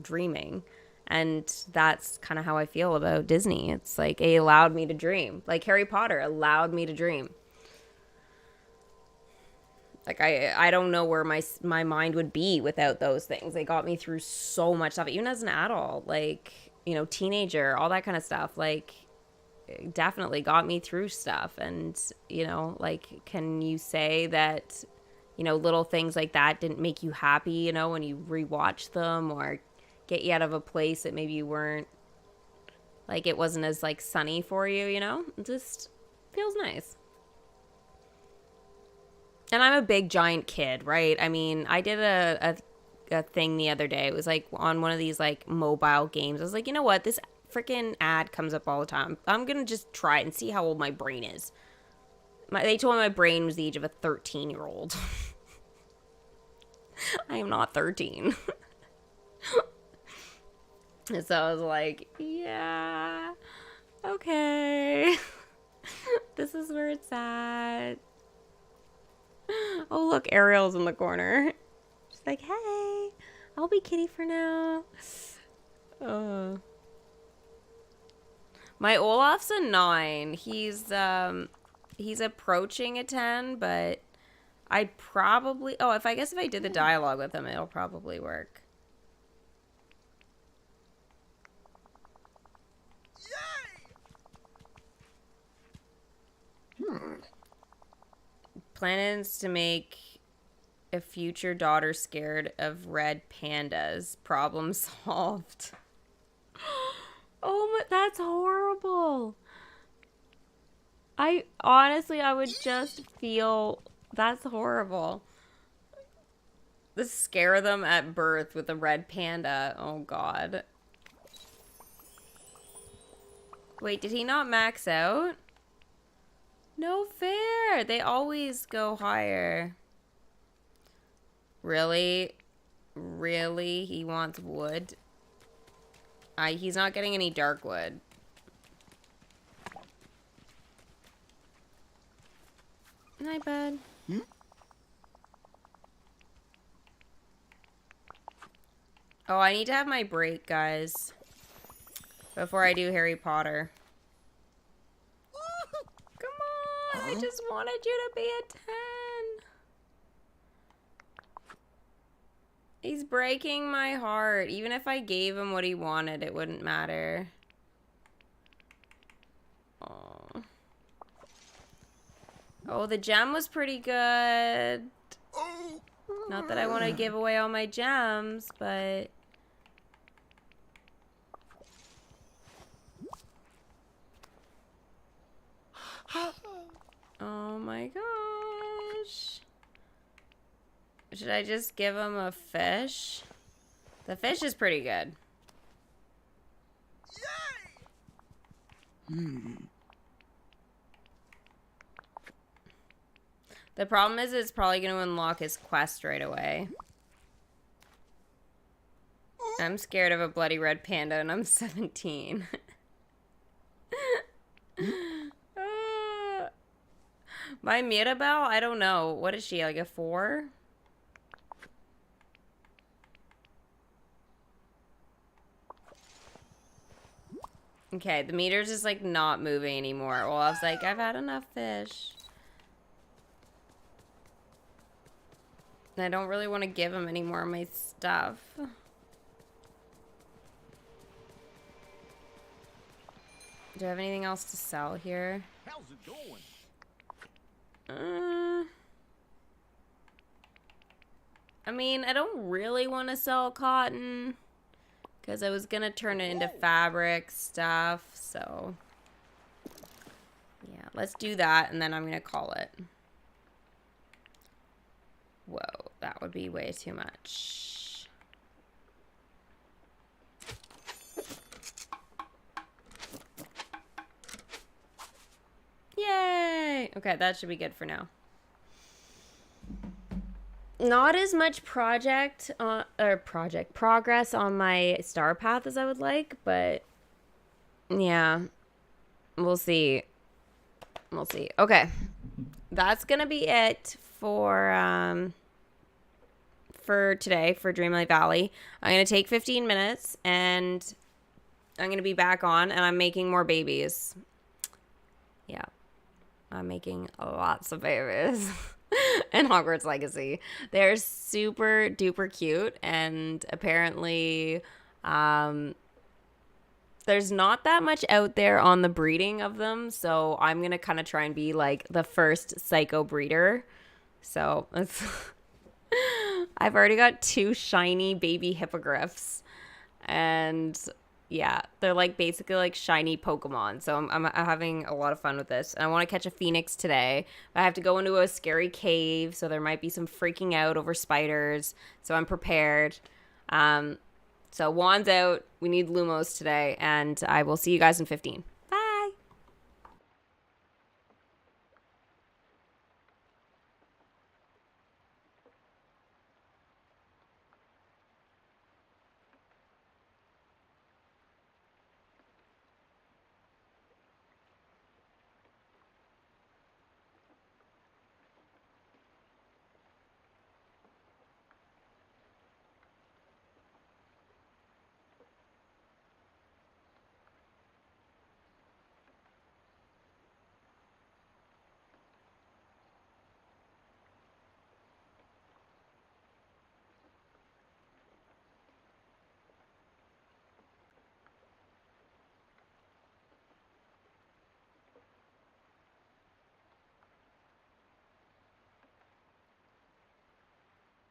dreaming. And that's kind of how I feel about Disney. It's like it allowed me to dream. Like Harry Potter allowed me to dream. Like, I don't know where my mind would be without those things. They got me through so much stuff. Even as an adult, like, teenager, all that kind of stuff. Like, definitely got me through stuff. And, like, can you say that, little things like that didn't make you happy, when you rewatch them or get you out of a place that maybe you weren't, like, it wasn't as, like, sunny for you, It just feels nice. And I'm a big giant kid, right? I mean, I did a thing the other day. It was like on one of these like mobile games. I was like, you know what? This freaking ad comes up all the time. I'm going to just try it and see how old my brain is. They told me my brain was the age of a 13-year-old. I am not 13. And so I was like, yeah, okay. This is where it's at. Oh, look, Ariel's in the corner. She's like, hey, I'll be Kitty for now. My Olaf's a 9. He's approaching a 10, but I'd probably... Oh, if I did the dialogue with him, it'll probably work. Plans to make a future daughter scared of red pandas. Problem solved. Oh my, that's horrible. I would just feel that's horrible. To scare them at birth with a red panda. Oh God. Wait, did he not max out? No fair. They always go higher. Really? Really? He wants wood? He's not getting any dark wood. Night, bud. Oh, I need to have my break, guys. Before I do Harry Potter. I just wanted you to be a 10. He's breaking my heart. Even if I gave him what he wanted, it wouldn't matter. Oh. Oh, the gem was pretty good. Not that I want to give away all my gems, but... Oh my gosh. Should I just give him a fish? The fish is pretty good. The problem is it's probably going to unlock his quest right away. I'm scared of a bloody red panda and I'm 17. My Mirabel? I don't know. What is she, like a 4? Okay, the meter's just like not moving anymore. Well, I was like, I've had enough fish. And I don't really want to give him any more of my stuff. Do I have anything else to sell here? How's it going? I mean, I don't really want to sell cotton because I was going to turn it into fabric stuff. So, yeah, let's do that. And then I'm going to call it. Whoa, that would be way too much. Yay! Okay, that should be good for now. Not as much progress on my star path as I would like, but yeah, we'll see. We'll see. Okay, that's gonna be it for today for Dreamlight Valley. I'm gonna take 15 minutes and I'm gonna be back on, and I'm making more babies. Yeah, I'm making lots of babies. And Hogwarts Legacy. They're super duper cute, and apparently there's not that much out there on the breeding of them, so I'm gonna kind of try and be like the first psycho breeder. So that's I've already got 2 shiny baby hippogriffs, and yeah, they're like basically like shiny Pokemon. So I'm having a lot of fun with this. And I want to catch a phoenix today. But I have to go into a scary cave, so there might be some freaking out over spiders. So I'm prepared. So wand's out. We need Lumos today, and I will see you guys in 15.